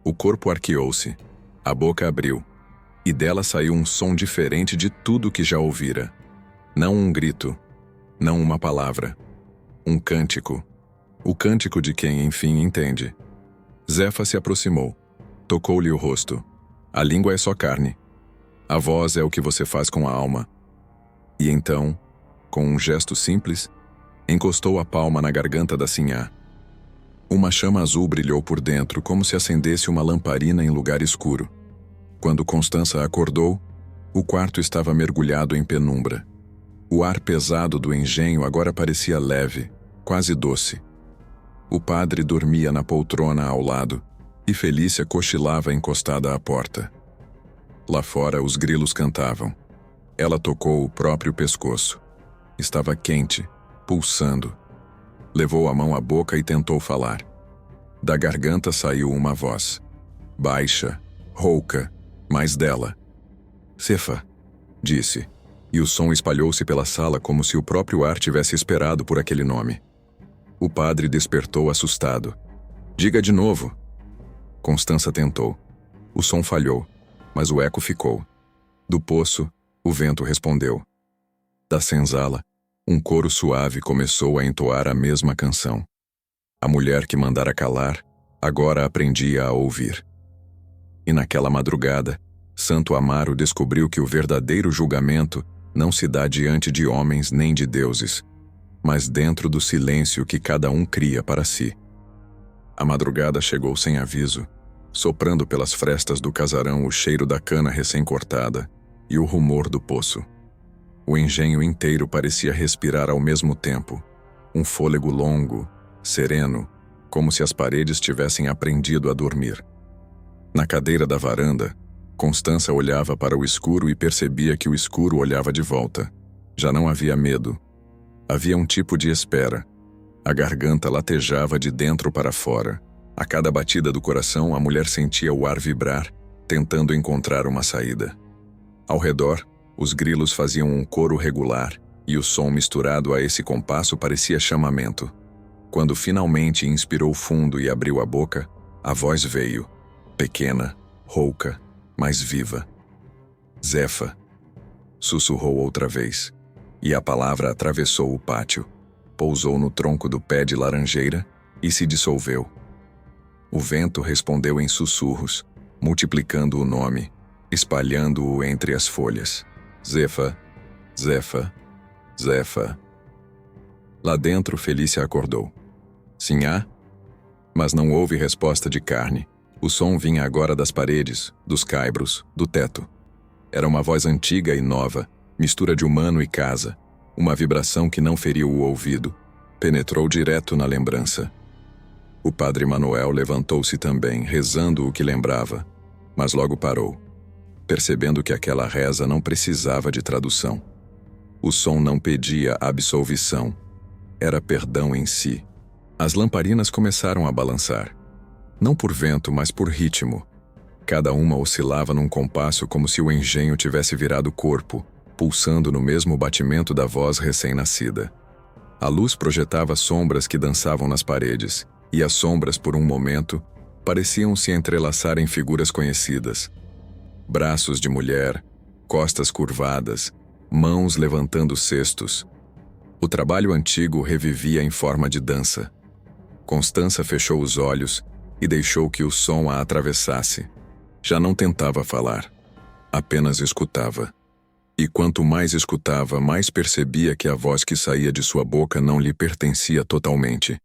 O corpo arqueou-se, a boca abriu, e dela saiu um som diferente de tudo que já ouvira. Não um grito, não uma palavra, um cântico. O cântico de quem, enfim, entende. Zefa se aproximou, tocou-lhe o rosto. A língua é só carne. A voz é o que você faz com a alma. E então, com um gesto simples, encostou a palma na garganta da sinhá. Uma chama azul brilhou por dentro, como se acendesse uma lamparina em lugar escuro. Quando Constança acordou, o quarto estava mergulhado em penumbra. O ar pesado do engenho agora parecia leve, quase doce. O padre dormia na poltrona ao lado, e Felícia cochilava encostada à porta. Lá fora, os grilos cantavam. Ela tocou o próprio pescoço. Estava quente, pulsando. Levou a mão à boca e tentou falar. Da garganta saiu uma voz. Baixa, rouca, mas dela. Zefa, disse, e o som espalhou-se pela sala como se o próprio ar tivesse esperado por aquele nome. O padre despertou assustado. Diga de novo. Constança tentou. O som falhou, mas o eco ficou. Do poço, o vento respondeu. Da senzala, um coro suave começou a entoar a mesma canção. A mulher que mandara calar, agora aprendia a ouvir. E naquela madrugada, Santo Amaro descobriu que o verdadeiro julgamento não se dá diante de homens nem de deuses, mas dentro do silêncio que cada um cria para si. A madrugada chegou sem aviso, soprando pelas frestas do casarão o cheiro da cana recém-cortada e o rumor do poço. O engenho inteiro parecia respirar ao mesmo tempo, um fôlego longo, sereno, como se as paredes tivessem aprendido a dormir. Na cadeira da varanda, Constança olhava para o escuro e percebia que o escuro olhava de volta. Já não havia medo. Havia um tipo de espera. A garganta latejava de dentro para fora. A cada batida do coração, a mulher sentia o ar vibrar, tentando encontrar uma saída. Ao redor, os grilos faziam um coro regular, e o som misturado a esse compasso parecia chamamento. Quando finalmente inspirou fundo e abriu a boca, a voz veio, pequena, rouca, mas viva. Zefa, sussurrou outra vez, e a palavra atravessou o pátio, pousou no tronco do pé de laranjeira e se dissolveu. O vento respondeu em sussurros, multiplicando o nome, espalhando-o entre as folhas. Zefa, Zefa, Zefa. Lá dentro, Felícia acordou. Sinhá? Mas não houve resposta de carne. O som vinha agora das paredes, dos caibros, do teto. Era uma voz antiga e nova, mistura de humano e casa. Uma vibração que não feriu o ouvido, penetrou direto na lembrança. O padre Manuel levantou-se também, rezando o que lembrava, mas logo parou, percebendo que aquela reza não precisava de tradução. O som não pedia absolvição, era perdão em si. As lamparinas começaram a balançar, não por vento, mas por ritmo. Cada uma oscilava num compasso como se o engenho tivesse virado corpo, pulsando no mesmo batimento da voz recém-nascida. A luz projetava sombras que dançavam nas paredes, e as sombras, por um momento, pareciam se entrelaçar em figuras conhecidas. Braços de mulher, costas curvadas, mãos levantando cestos. O trabalho antigo revivia em forma de dança. Constança fechou os olhos e deixou que o som a atravessasse. Já não tentava falar, apenas escutava. E quanto mais escutava, mais percebia que a voz que saía de sua boca não lhe pertencia totalmente.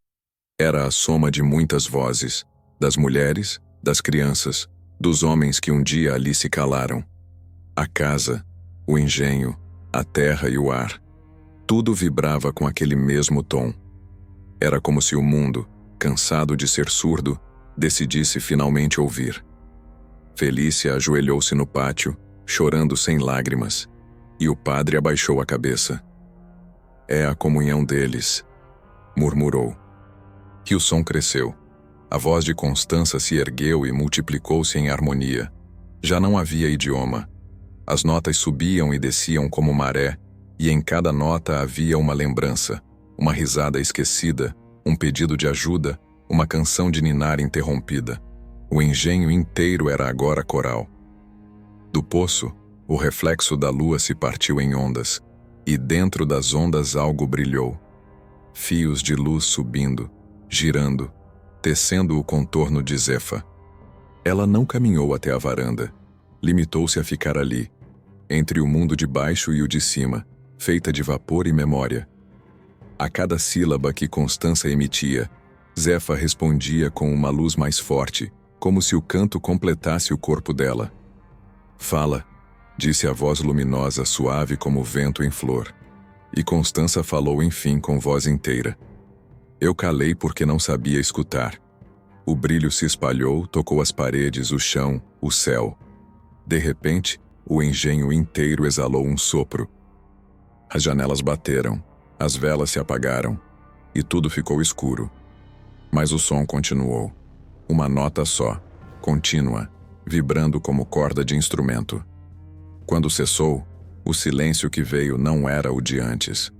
Era a soma de muitas vozes, das mulheres, das crianças, dos homens que um dia ali se calaram. A casa, o engenho, a terra e o ar. Tudo vibrava com aquele mesmo tom. Era como se o mundo, cansado de ser surdo, decidisse finalmente ouvir. Felícia ajoelhou-se no pátio, chorando sem lágrimas, e o padre abaixou a cabeça. É a comunhão deles, murmurou. E o som cresceu. A voz de Constança se ergueu e multiplicou-se em harmonia. Já não havia idioma. As notas subiam e desciam como maré, e em cada nota havia uma lembrança, uma risada esquecida, um pedido de ajuda, uma canção de ninar interrompida. O engenho inteiro era agora coral. Do poço, o reflexo da lua se partiu em ondas, e dentro das ondas algo brilhou. Fios de luz subindo, girando, tecendo o contorno de Zefa. Ela não caminhou até a varanda. Limitou-se a ficar ali, entre o mundo de baixo e o de cima, feita de vapor e memória. A cada sílaba que Constança emitia, Zefa respondia com uma luz mais forte, como se o canto completasse o corpo dela. Fala, disse a voz luminosa, suave como o vento em flor. E Constança falou enfim com voz inteira. Eu calei porque não sabia escutar. O brilho se espalhou, tocou as paredes, o chão, o céu. De repente, o engenho inteiro exalou um sopro. As janelas bateram, as velas se apagaram, e tudo ficou escuro. Mas o som continuou. Uma nota só, contínua, vibrando como corda de instrumento. Quando cessou, o silêncio que veio não era o de antes.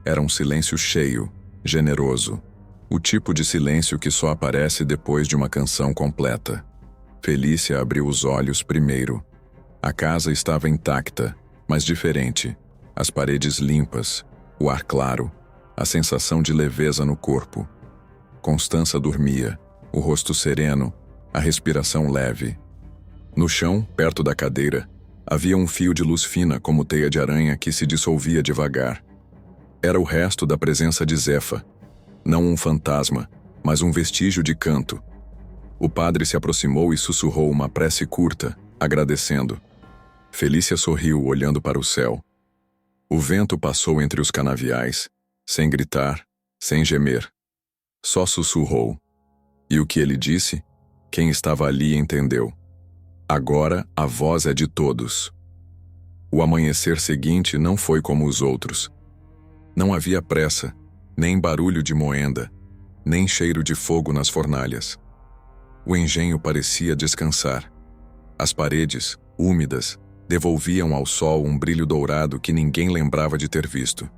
Era um silêncio cheio, generoso. O tipo de silêncio que só aparece depois de uma canção completa. Felícia abriu os olhos primeiro. A casa estava intacta, mas diferente. As paredes limpas, o ar claro, a sensação de leveza no corpo. Constança dormia, o rosto sereno, a respiração leve. No chão, perto da cadeira, havia um fio de luz fina como teia de aranha que se dissolvia devagar. Era o resto da presença de Zefa. Não um fantasma, mas um vestígio de canto. O padre se aproximou e sussurrou uma prece curta, agradecendo. Felícia sorriu, olhando para o céu. O vento passou entre os canaviais, sem gritar, sem gemer. Só sussurrou. E o que ele disse? Quem estava ali entendeu. Agora a voz é de todos. O amanhecer seguinte não foi como os outros. Não havia pressa, nem barulho de moenda, nem cheiro de fogo nas fornalhas. O engenho parecia descansar. As paredes, úmidas, devolviam ao sol um brilho dourado que ninguém lembrava de ter visto.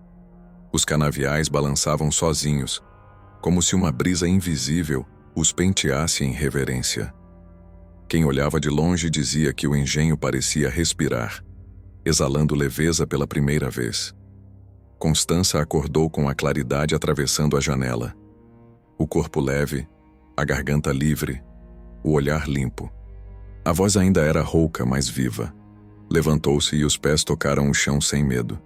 Os canaviais balançavam sozinhos, como se uma brisa invisível os penteasse em reverência. Quem olhava de longe dizia que o engenho parecia respirar, exalando leveza pela primeira vez. Constança acordou com a claridade atravessando a janela. O corpo leve, a garganta livre, o olhar limpo. A voz ainda era rouca, mas viva. Levantou-se e os pés tocaram o chão sem medo.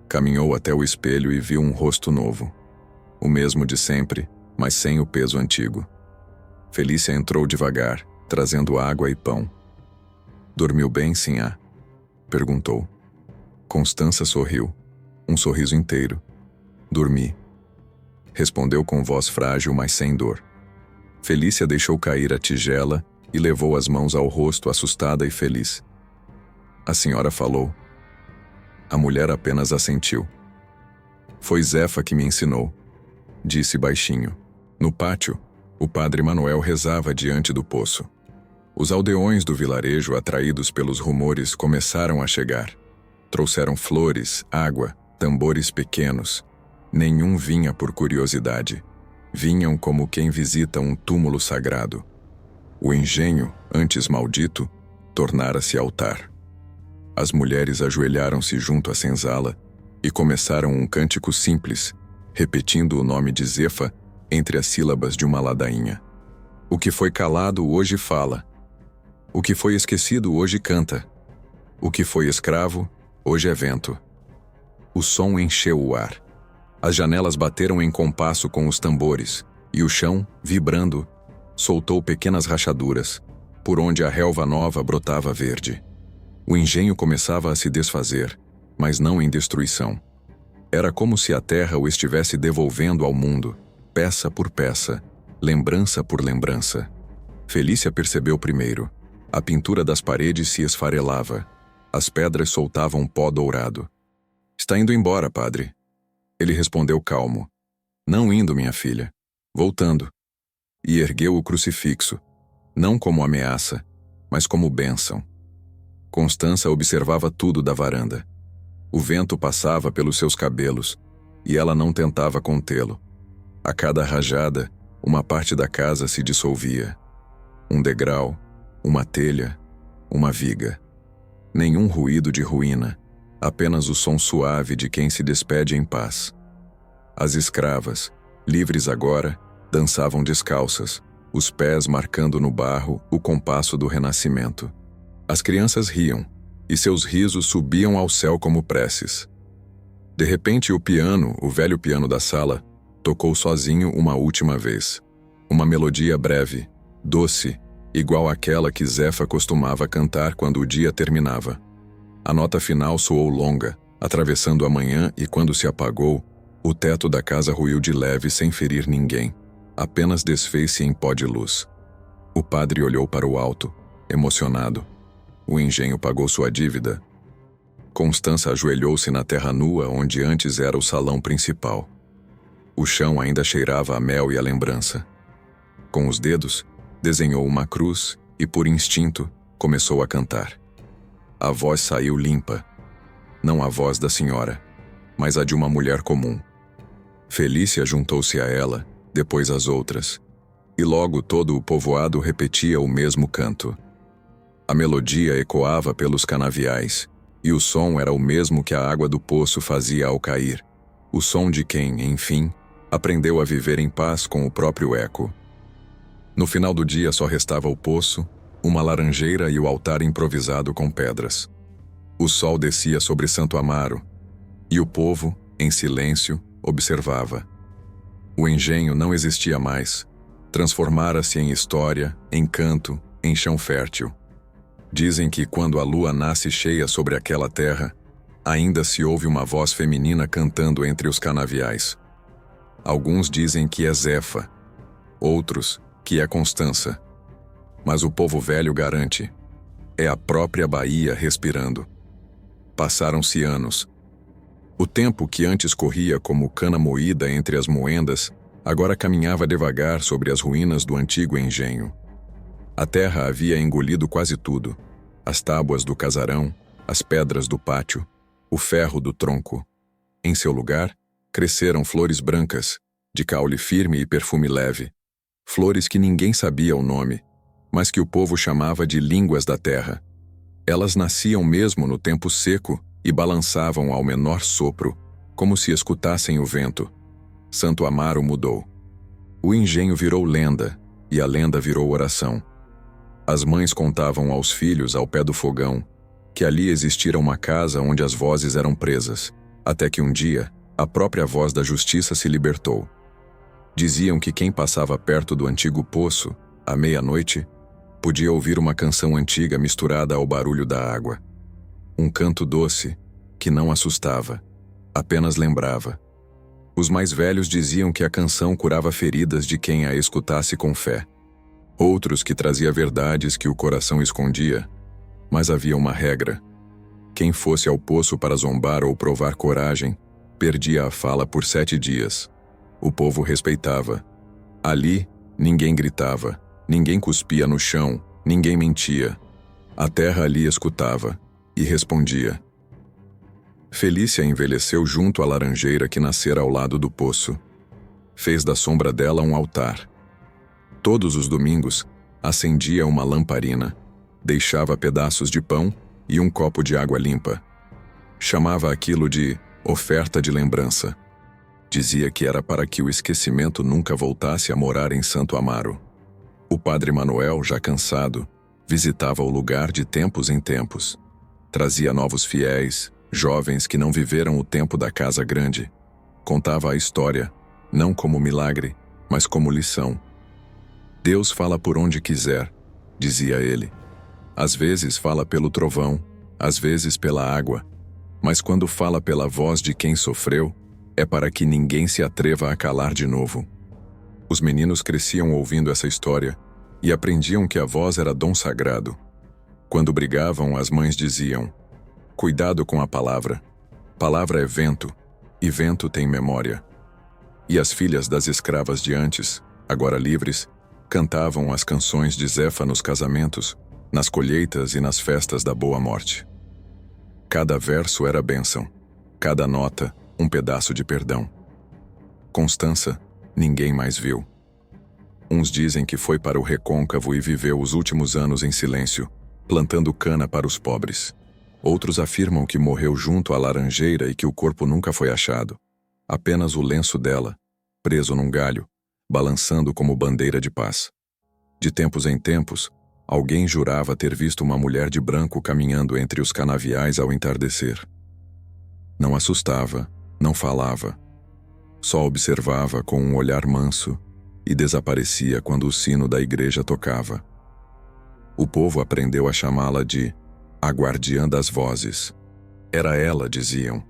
Caminhou até o espelho e viu um rosto novo. O mesmo de sempre, mas sem o peso antigo. Felícia entrou devagar, trazendo água e pão. Dormiu bem, sinhá? Perguntou. Constança sorriu. Um sorriso inteiro. Dormi. Respondeu com voz frágil, mas sem dor. Felícia deixou cair a tigela e levou as mãos ao rosto, assustada e feliz. A senhora falou. A mulher apenas assentiu. Foi Zefa que me ensinou, disse baixinho. No pátio, o padre Manuel rezava diante do poço. Os aldeões do vilarejo, atraídos pelos rumores, começaram a chegar. Trouxeram flores, água, tambores pequenos. Nenhum vinha por curiosidade. Vinham como quem visita um túmulo sagrado. O engenho, antes maldito, tornara-se altar. As mulheres ajoelharam-se junto à senzala e começaram um cântico simples, repetindo o nome de Zefa entre as sílabas de uma ladainha. O que foi calado hoje fala. O que foi esquecido hoje canta. O que foi escravo hoje é vento. O som encheu o ar. As janelas bateram em compasso com os tambores, e o chão, vibrando, soltou pequenas rachaduras, por onde a relva nova brotava verde. O engenho começava a se desfazer, mas não em destruição. Era como se a terra o estivesse devolvendo ao mundo, peça por peça, lembrança por lembrança. Felícia percebeu primeiro. A pintura das paredes se esfarelava. As pedras soltavam pó dourado. "Está indo embora, padre." Ele respondeu calmo. "Não indo, minha filha. Voltando." E ergueu o crucifixo, não como ameaça, mas como bênção. Constança observava tudo da varanda. O vento passava pelos seus cabelos, e ela não tentava contê-lo. A cada rajada, uma parte da casa se dissolvia. Um degrau, uma telha, uma viga. Nenhum ruído de ruína, apenas o som suave de quem se despede em paz. As escravas, livres agora, dançavam descalças, os pés marcando no barro o compasso do renascimento. As crianças riam, e seus risos subiam ao céu como preces. De repente o piano, o velho piano da sala, tocou sozinho uma última vez. Uma melodia breve, doce, igual àquela que Zefa costumava cantar quando o dia terminava. A nota final soou longa, atravessando a manhã, e quando se apagou, o teto da casa ruiu de leve sem ferir ninguém. Apenas desfez-se em pó de luz. O padre olhou para o alto, emocionado. O engenho pagou sua dívida. Constança ajoelhou-se na terra nua onde antes era o salão principal. O chão ainda cheirava a mel e a lembrança. Com os dedos, desenhou uma cruz e, por instinto, começou a cantar. A voz saiu limpa. Não a voz da senhora, mas a de uma mulher comum. Felícia juntou-se a ela, depois as outras, e logo todo o povoado repetia o mesmo canto. A melodia ecoava pelos canaviais, e o som era o mesmo que a água do poço fazia ao cair, o som de quem, enfim, aprendeu a viver em paz com o próprio eco. No final do dia só restava o poço, uma laranjeira e o altar improvisado com pedras. O sol descia sobre Santo Amaro, e o povo, em silêncio, observava. O engenho não existia mais. Transformara-se em história, em canto, em chão fértil. Dizem que quando a lua nasce cheia sobre aquela terra, ainda se ouve uma voz feminina cantando entre os canaviais. Alguns dizem que é Zefa, outros que é Constança. Mas o povo velho garante, é a própria Bahia respirando. Passaram-se anos. O tempo que antes corria como cana moída entre as moendas, agora caminhava devagar sobre as ruínas do antigo engenho. A terra havia engolido quase tudo: as tábuas do casarão, as pedras do pátio, o ferro do tronco. Em seu lugar, cresceram flores brancas, de caule firme e perfume leve, flores que ninguém sabia o nome, mas que o povo chamava de línguas da terra. Elas nasciam mesmo no tempo seco e balançavam ao menor sopro, como se escutassem o vento. Santo Amaro mudou. O engenho virou lenda, e a lenda virou oração. As mães contavam aos filhos ao pé do fogão que ali existira uma casa onde as vozes eram presas, até que um dia, a própria voz da justiça se libertou. Diziam que quem passava perto do antigo poço, à meia-noite, podia ouvir uma canção antiga misturada ao barulho da água. Um canto doce, que não assustava, apenas lembrava. Os mais velhos diziam que a canção curava feridas de quem a escutasse com fé. Outros que trazia verdades que o coração escondia. Mas havia uma regra. Quem fosse ao poço para zombar ou provar coragem, perdia a fala por 7 dias. O povo respeitava. Ali, ninguém gritava, ninguém cuspia no chão, ninguém mentia. A terra ali escutava e respondia. Felícia envelheceu junto à laranjeira que nascera ao lado do poço. Fez da sombra dela um altar. Todos os domingos, acendia uma lamparina, deixava pedaços de pão e um copo de água limpa. Chamava aquilo de oferta de lembrança. Dizia que era para que o esquecimento nunca voltasse a morar em Santo Amaro. O padre Manuel, já cansado, visitava o lugar de tempos em tempos. Trazia novos fiéis, jovens que não viveram o tempo da casa grande. Contava a história, não como milagre, mas como lição. Deus fala por onde quiser, dizia ele. Às vezes fala pelo trovão, às vezes pela água, Mas quando fala pela voz de quem sofreu, é para que ninguém se atreva a calar de novo. Os meninos cresciam ouvindo essa história e aprendiam que a voz era dom sagrado. Quando brigavam, as mães diziam: cuidado com a palavra. Palavra é vento, e vento tem memória. E as filhas das escravas de antes, agora livres, cantavam as canções de Zefa nos casamentos, nas colheitas e nas festas da boa morte. Cada verso era bênção, cada nota, um pedaço de perdão. Constança, ninguém mais viu. Uns dizem que foi para o recôncavo e viveu os últimos anos em silêncio, plantando cana para os pobres. Outros afirmam que morreu junto à laranjeira e que o corpo nunca foi achado. Apenas o lenço dela, preso num galho, balançando como bandeira de paz. De tempos em tempos, alguém jurava ter visto uma mulher de branco caminhando entre os canaviais ao entardecer. Não assustava, não falava. Só observava com um olhar manso e desaparecia quando o sino da igreja tocava. O povo aprendeu a chamá-la de a guardiã das vozes. Era ela, diziam,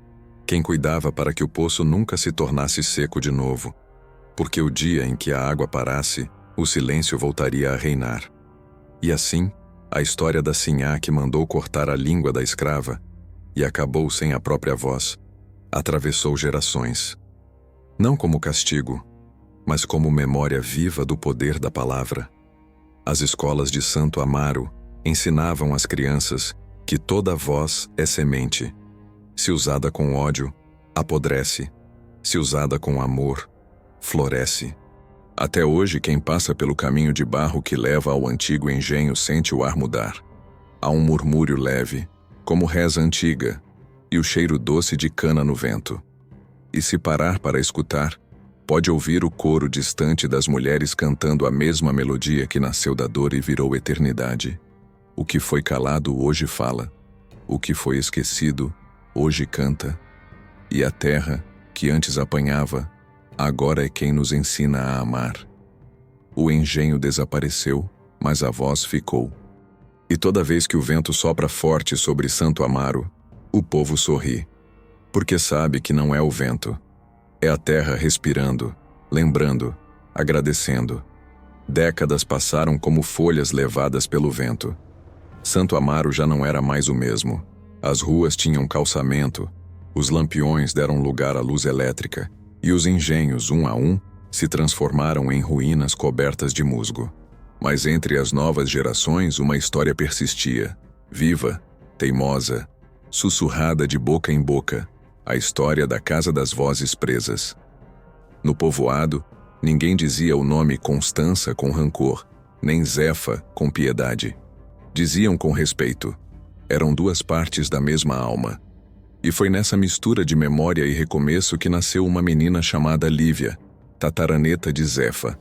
quem cuidava para que o poço nunca se tornasse seco de novo, porque o dia em que a água parasse, o silêncio voltaria a reinar. E assim, a história da sinhá que mandou cortar a língua da escrava e acabou sem a própria voz, atravessou gerações. Não como castigo, mas como memória viva do poder da palavra. As escolas de Santo Amaro ensinavam às crianças que toda voz é semente. Se usada com ódio, apodrece. Se usada com amor, floresce. Até hoje, quem passa pelo caminho de barro que leva ao antigo engenho sente o ar mudar. Há um murmúrio leve, como reza antiga, e o cheiro doce de cana no vento. E se parar para escutar, pode ouvir o coro distante das mulheres cantando a mesma melodia que nasceu da dor e virou eternidade. O que foi calado hoje fala, o que foi esquecido hoje canta, e a terra, que antes apanhava, agora é quem nos ensina a amar. O engenho desapareceu, mas a voz ficou. E toda vez que o vento sopra forte sobre Santo Amaro, o povo sorri, porque sabe que não é o vento, é a terra respirando, lembrando, agradecendo. Décadas passaram como folhas levadas pelo vento. Santo Amaro já não era mais o mesmo. As ruas tinham calçamento, os lampiões deram lugar à luz elétrica, e os engenhos, um a um, se transformaram em ruínas cobertas de musgo. Mas entre as novas gerações uma história persistia, viva, teimosa, sussurrada de boca em boca, a história da Casa das Vozes Presas. No povoado, ninguém dizia o nome Constança com rancor, nem Zefa com piedade. Diziam com respeito. Eram duas partes da mesma alma. E foi nessa mistura de memória e recomeço que nasceu uma menina chamada Lívia, tataraneta de Zefa,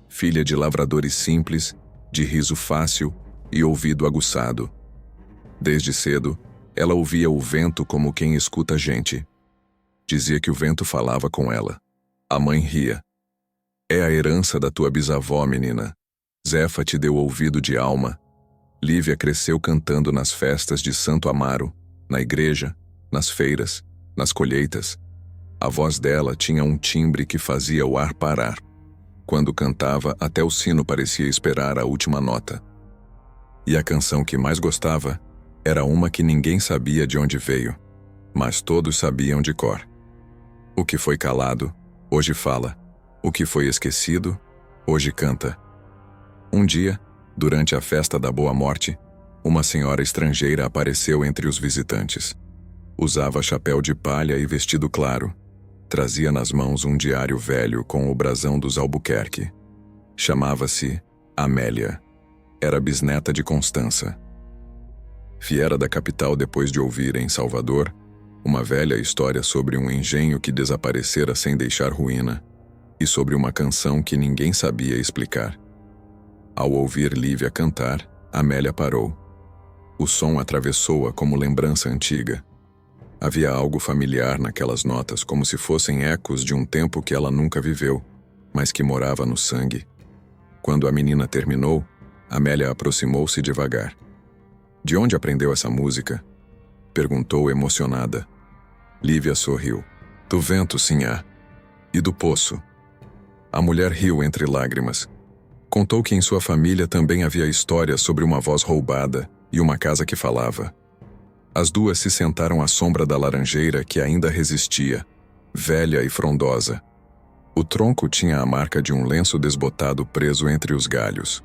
filha de lavradores simples, de riso fácil e ouvido aguçado. Desde cedo, ela ouvia o vento como quem escuta gente. Dizia que o vento falava com ela. A mãe ria. É a herança da tua bisavó, menina. Zefa te deu ouvido de alma. Lívia cresceu cantando nas festas de Santo Amaro, na igreja, nas feiras, nas colheitas. A voz dela tinha um timbre que fazia o ar parar. Quando cantava, até o sino parecia esperar a última nota. E a canção que mais gostava era uma que ninguém sabia de onde veio, mas todos sabiam de cor. O que foi calado, hoje fala. O que foi esquecido, hoje canta. Um dia, durante a festa da Boa Morte, uma senhora estrangeira apareceu entre os visitantes. Usava chapéu de palha e vestido claro. Trazia nas mãos um diário velho com o brasão dos Albuquerque. Chamava-se Amélia. Era bisneta de Constança. Viera da capital depois de ouvir em Salvador uma velha história sobre um engenho que desaparecera sem deixar ruína e sobre uma canção que ninguém sabia explicar. Ao ouvir Lívia cantar, Amélia parou. O som atravessou-a como lembrança antiga. Havia algo familiar naquelas notas, como se fossem ecos de um tempo que ela nunca viveu, mas que morava no sangue. Quando a menina terminou, Amélia aproximou-se devagar. De onde aprendeu essa música? Perguntou emocionada. Lívia sorriu. Do vento, sinhá. E do poço. A mulher riu entre lágrimas. Contou que em sua família também havia histórias sobre uma voz roubada e uma casa que falava. As duas se sentaram à sombra da laranjeira que ainda resistia, velha e frondosa. O tronco tinha a marca de um lenço desbotado preso entre os galhos.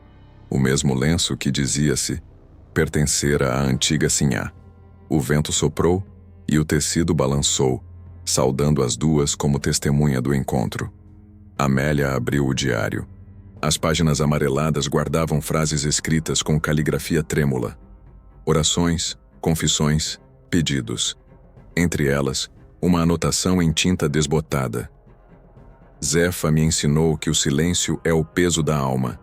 O mesmo lenço que, dizia-se, pertencera à antiga sinhá. O vento soprou e o tecido balançou, saudando as duas como testemunha do encontro. Amélia abriu o diário. As páginas amareladas guardavam frases escritas com caligrafia trêmula. Orações, confissões, pedidos. Entre elas, uma anotação em tinta desbotada. Zefa me ensinou que o silêncio é o peso da alma.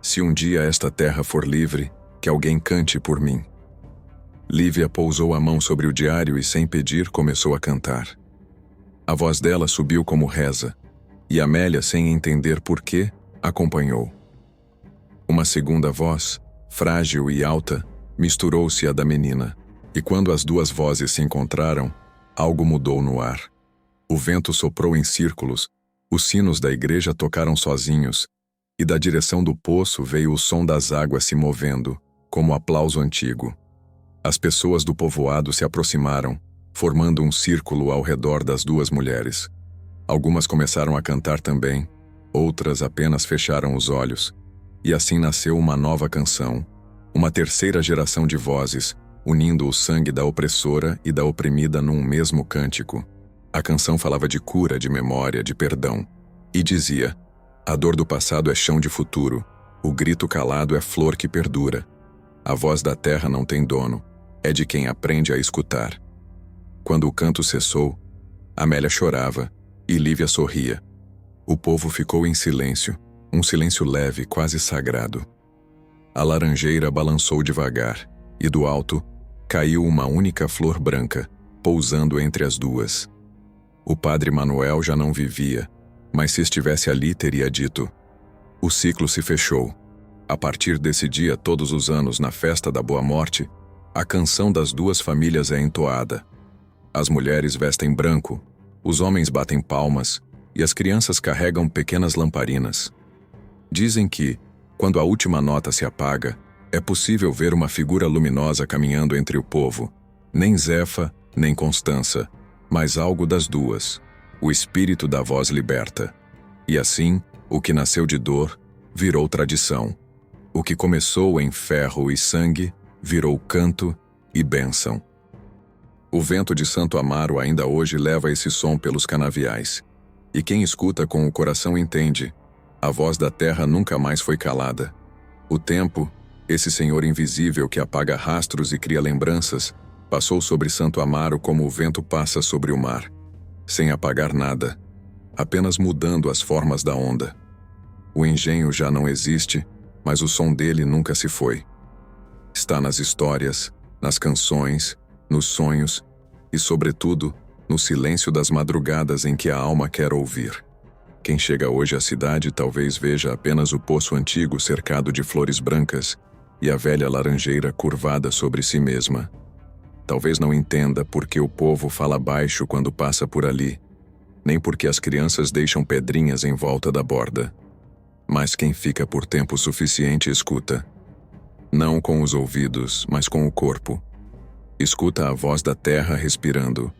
Se um dia esta terra for livre, que alguém cante por mim. Lívia pousou a mão sobre o diário e, sem pedir, começou a cantar. A voz dela subiu como reza, e Amélia, sem entender por quê, acompanhou. Uma segunda voz, frágil e alta, misturou-se à da menina, e quando as duas vozes se encontraram, algo mudou no ar. O vento soprou em círculos, os sinos da igreja tocaram sozinhos, e da direção do poço veio o som das águas se movendo, como aplauso antigo. As pessoas do povoado se aproximaram, formando um círculo ao redor das duas mulheres. Algumas começaram a cantar também, outras apenas fecharam os olhos, e assim nasceu uma nova canção, uma terceira geração de vozes, unindo o sangue da opressora e da oprimida num mesmo cântico. A canção falava de cura, de memória, de perdão, e dizia: a dor do passado é chão de futuro, o grito calado é flor que perdura. A voz da terra não tem dono, é de quem aprende a escutar. Quando o canto cessou, Amélia chorava e Lívia sorria. O povo ficou em silêncio, um silêncio leve, quase sagrado. A laranjeira balançou devagar, e do alto caiu uma única flor branca, pousando entre as duas. O padre Manuel já não vivia, mas se estivesse ali teria dito: o ciclo se fechou. A partir desse dia, todos os anos, na festa da Boa Morte, a canção das duas famílias é entoada. As mulheres vestem branco, os homens batem palmas e as crianças carregam pequenas lamparinas. Dizem que, quando a última nota se apaga, é possível ver uma figura luminosa caminhando entre o povo. Nem Zefa, nem Constança, mas algo das duas, o espírito da voz liberta. E assim, o que nasceu de dor, virou tradição. O que começou em ferro e sangue, virou canto e bênção. O vento de Santo Amaro ainda hoje leva esse som pelos canaviais. E quem escuta com o coração entende. A voz da terra nunca mais foi calada. O tempo, esse senhor invisível que apaga rastros e cria lembranças, passou sobre Santo Amaro como o vento passa sobre o mar, sem apagar nada, apenas mudando as formas da onda. O engenho já não existe, mas o som dele nunca se foi. Está nas histórias, nas canções, nos sonhos e, sobretudo, no silêncio das madrugadas em que a alma quer ouvir. Quem chega hoje à cidade talvez veja apenas o poço antigo cercado de flores brancas e a velha laranjeira curvada sobre si mesma. Talvez não entenda por que o povo fala baixo quando passa por ali, nem porque as crianças deixam pedrinhas em volta da borda. Mas quem fica por tempo suficiente escuta. Não com os ouvidos, mas com o corpo. Escuta a voz da terra respirando.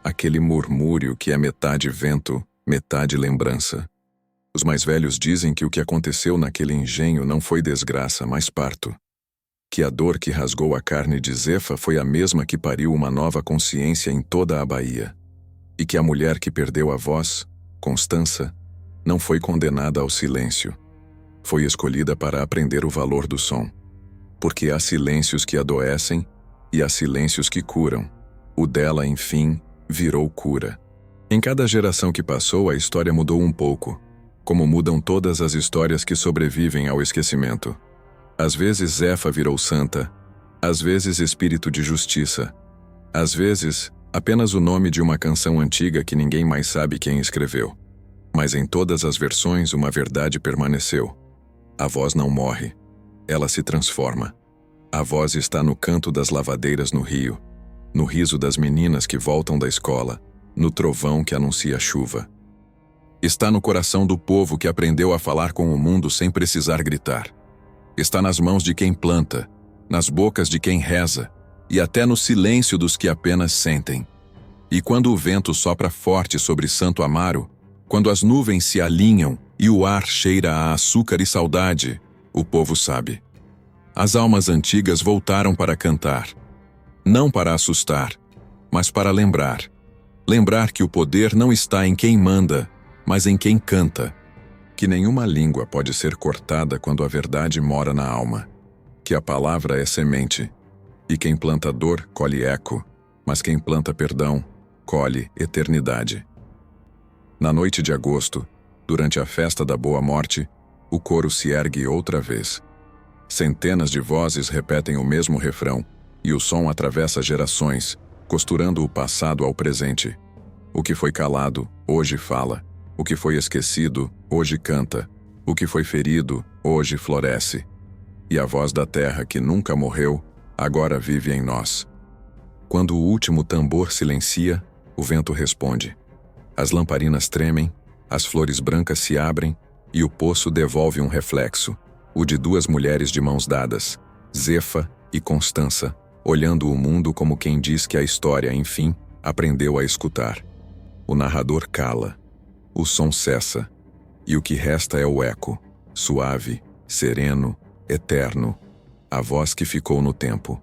Aquele murmúrio que é metade vento, metade lembrança. Os mais velhos dizem que o que aconteceu naquele engenho não foi desgraça, mas parto. Que a dor que rasgou a carne de Zefa foi a mesma que pariu uma nova consciência em toda a Bahia. E que a mulher que perdeu a voz, Constança, não foi condenada ao silêncio. Foi escolhida para aprender o valor do som. Porque há silêncios que adoecem e há silêncios que curam. O dela, enfim, virou cura. Em cada geração que passou, a história mudou um pouco, como mudam todas as histórias que sobrevivem ao esquecimento. Às vezes Zefa virou santa, às vezes espírito de justiça, às vezes apenas o nome de uma canção antiga que ninguém mais sabe quem escreveu. Mas em todas as versões uma verdade permaneceu. A voz não morre, ela se transforma. A voz está no canto das lavadeiras no rio, no riso das meninas que voltam da escola, no trovão que anuncia a chuva. Está no coração do povo que aprendeu a falar com o mundo sem precisar gritar. Está nas mãos de quem planta, nas bocas de quem reza e até no silêncio dos que apenas sentem. E quando o vento sopra forte sobre Santo Amaro, quando as nuvens se alinham e o ar cheira a açúcar e saudade, o povo sabe. As almas antigas voltaram para cantar, não para assustar, mas para lembrar. Lembrar que o poder não está em quem manda, mas em quem canta. Que nenhuma língua pode ser cortada quando a verdade mora na alma. Que a palavra é semente, e quem planta dor colhe eco, mas quem planta perdão colhe eternidade. Na noite de agosto, durante a festa da Boa Morte, o coro se ergue outra vez. Centenas de vozes repetem o mesmo refrão, e o som atravessa gerações, costurando o passado ao presente. O que foi calado, hoje fala. O que foi esquecido, hoje canta. O que foi ferido, hoje floresce. E a voz da terra que nunca morreu, agora vive em nós. Quando o último tambor silencia, o vento responde. As lamparinas tremem, as flores brancas se abrem, e o poço devolve um reflexo, o de duas mulheres de mãos dadas, Zefa e Constança, olhando o mundo como quem diz que a história, enfim, aprendeu a escutar. O narrador cala, o som cessa, e o que resta é o eco, suave, sereno, eterno, a voz que ficou no tempo.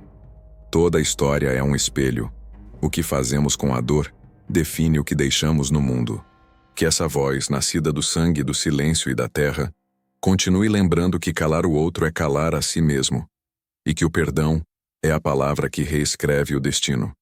Toda a história é um espelho. O que fazemos com a dor define o que deixamos no mundo. Que essa voz, nascida do sangue, do silêncio e da terra, continue lembrando que calar o outro é calar a si mesmo, e que o perdão é a palavra que reescreve o destino.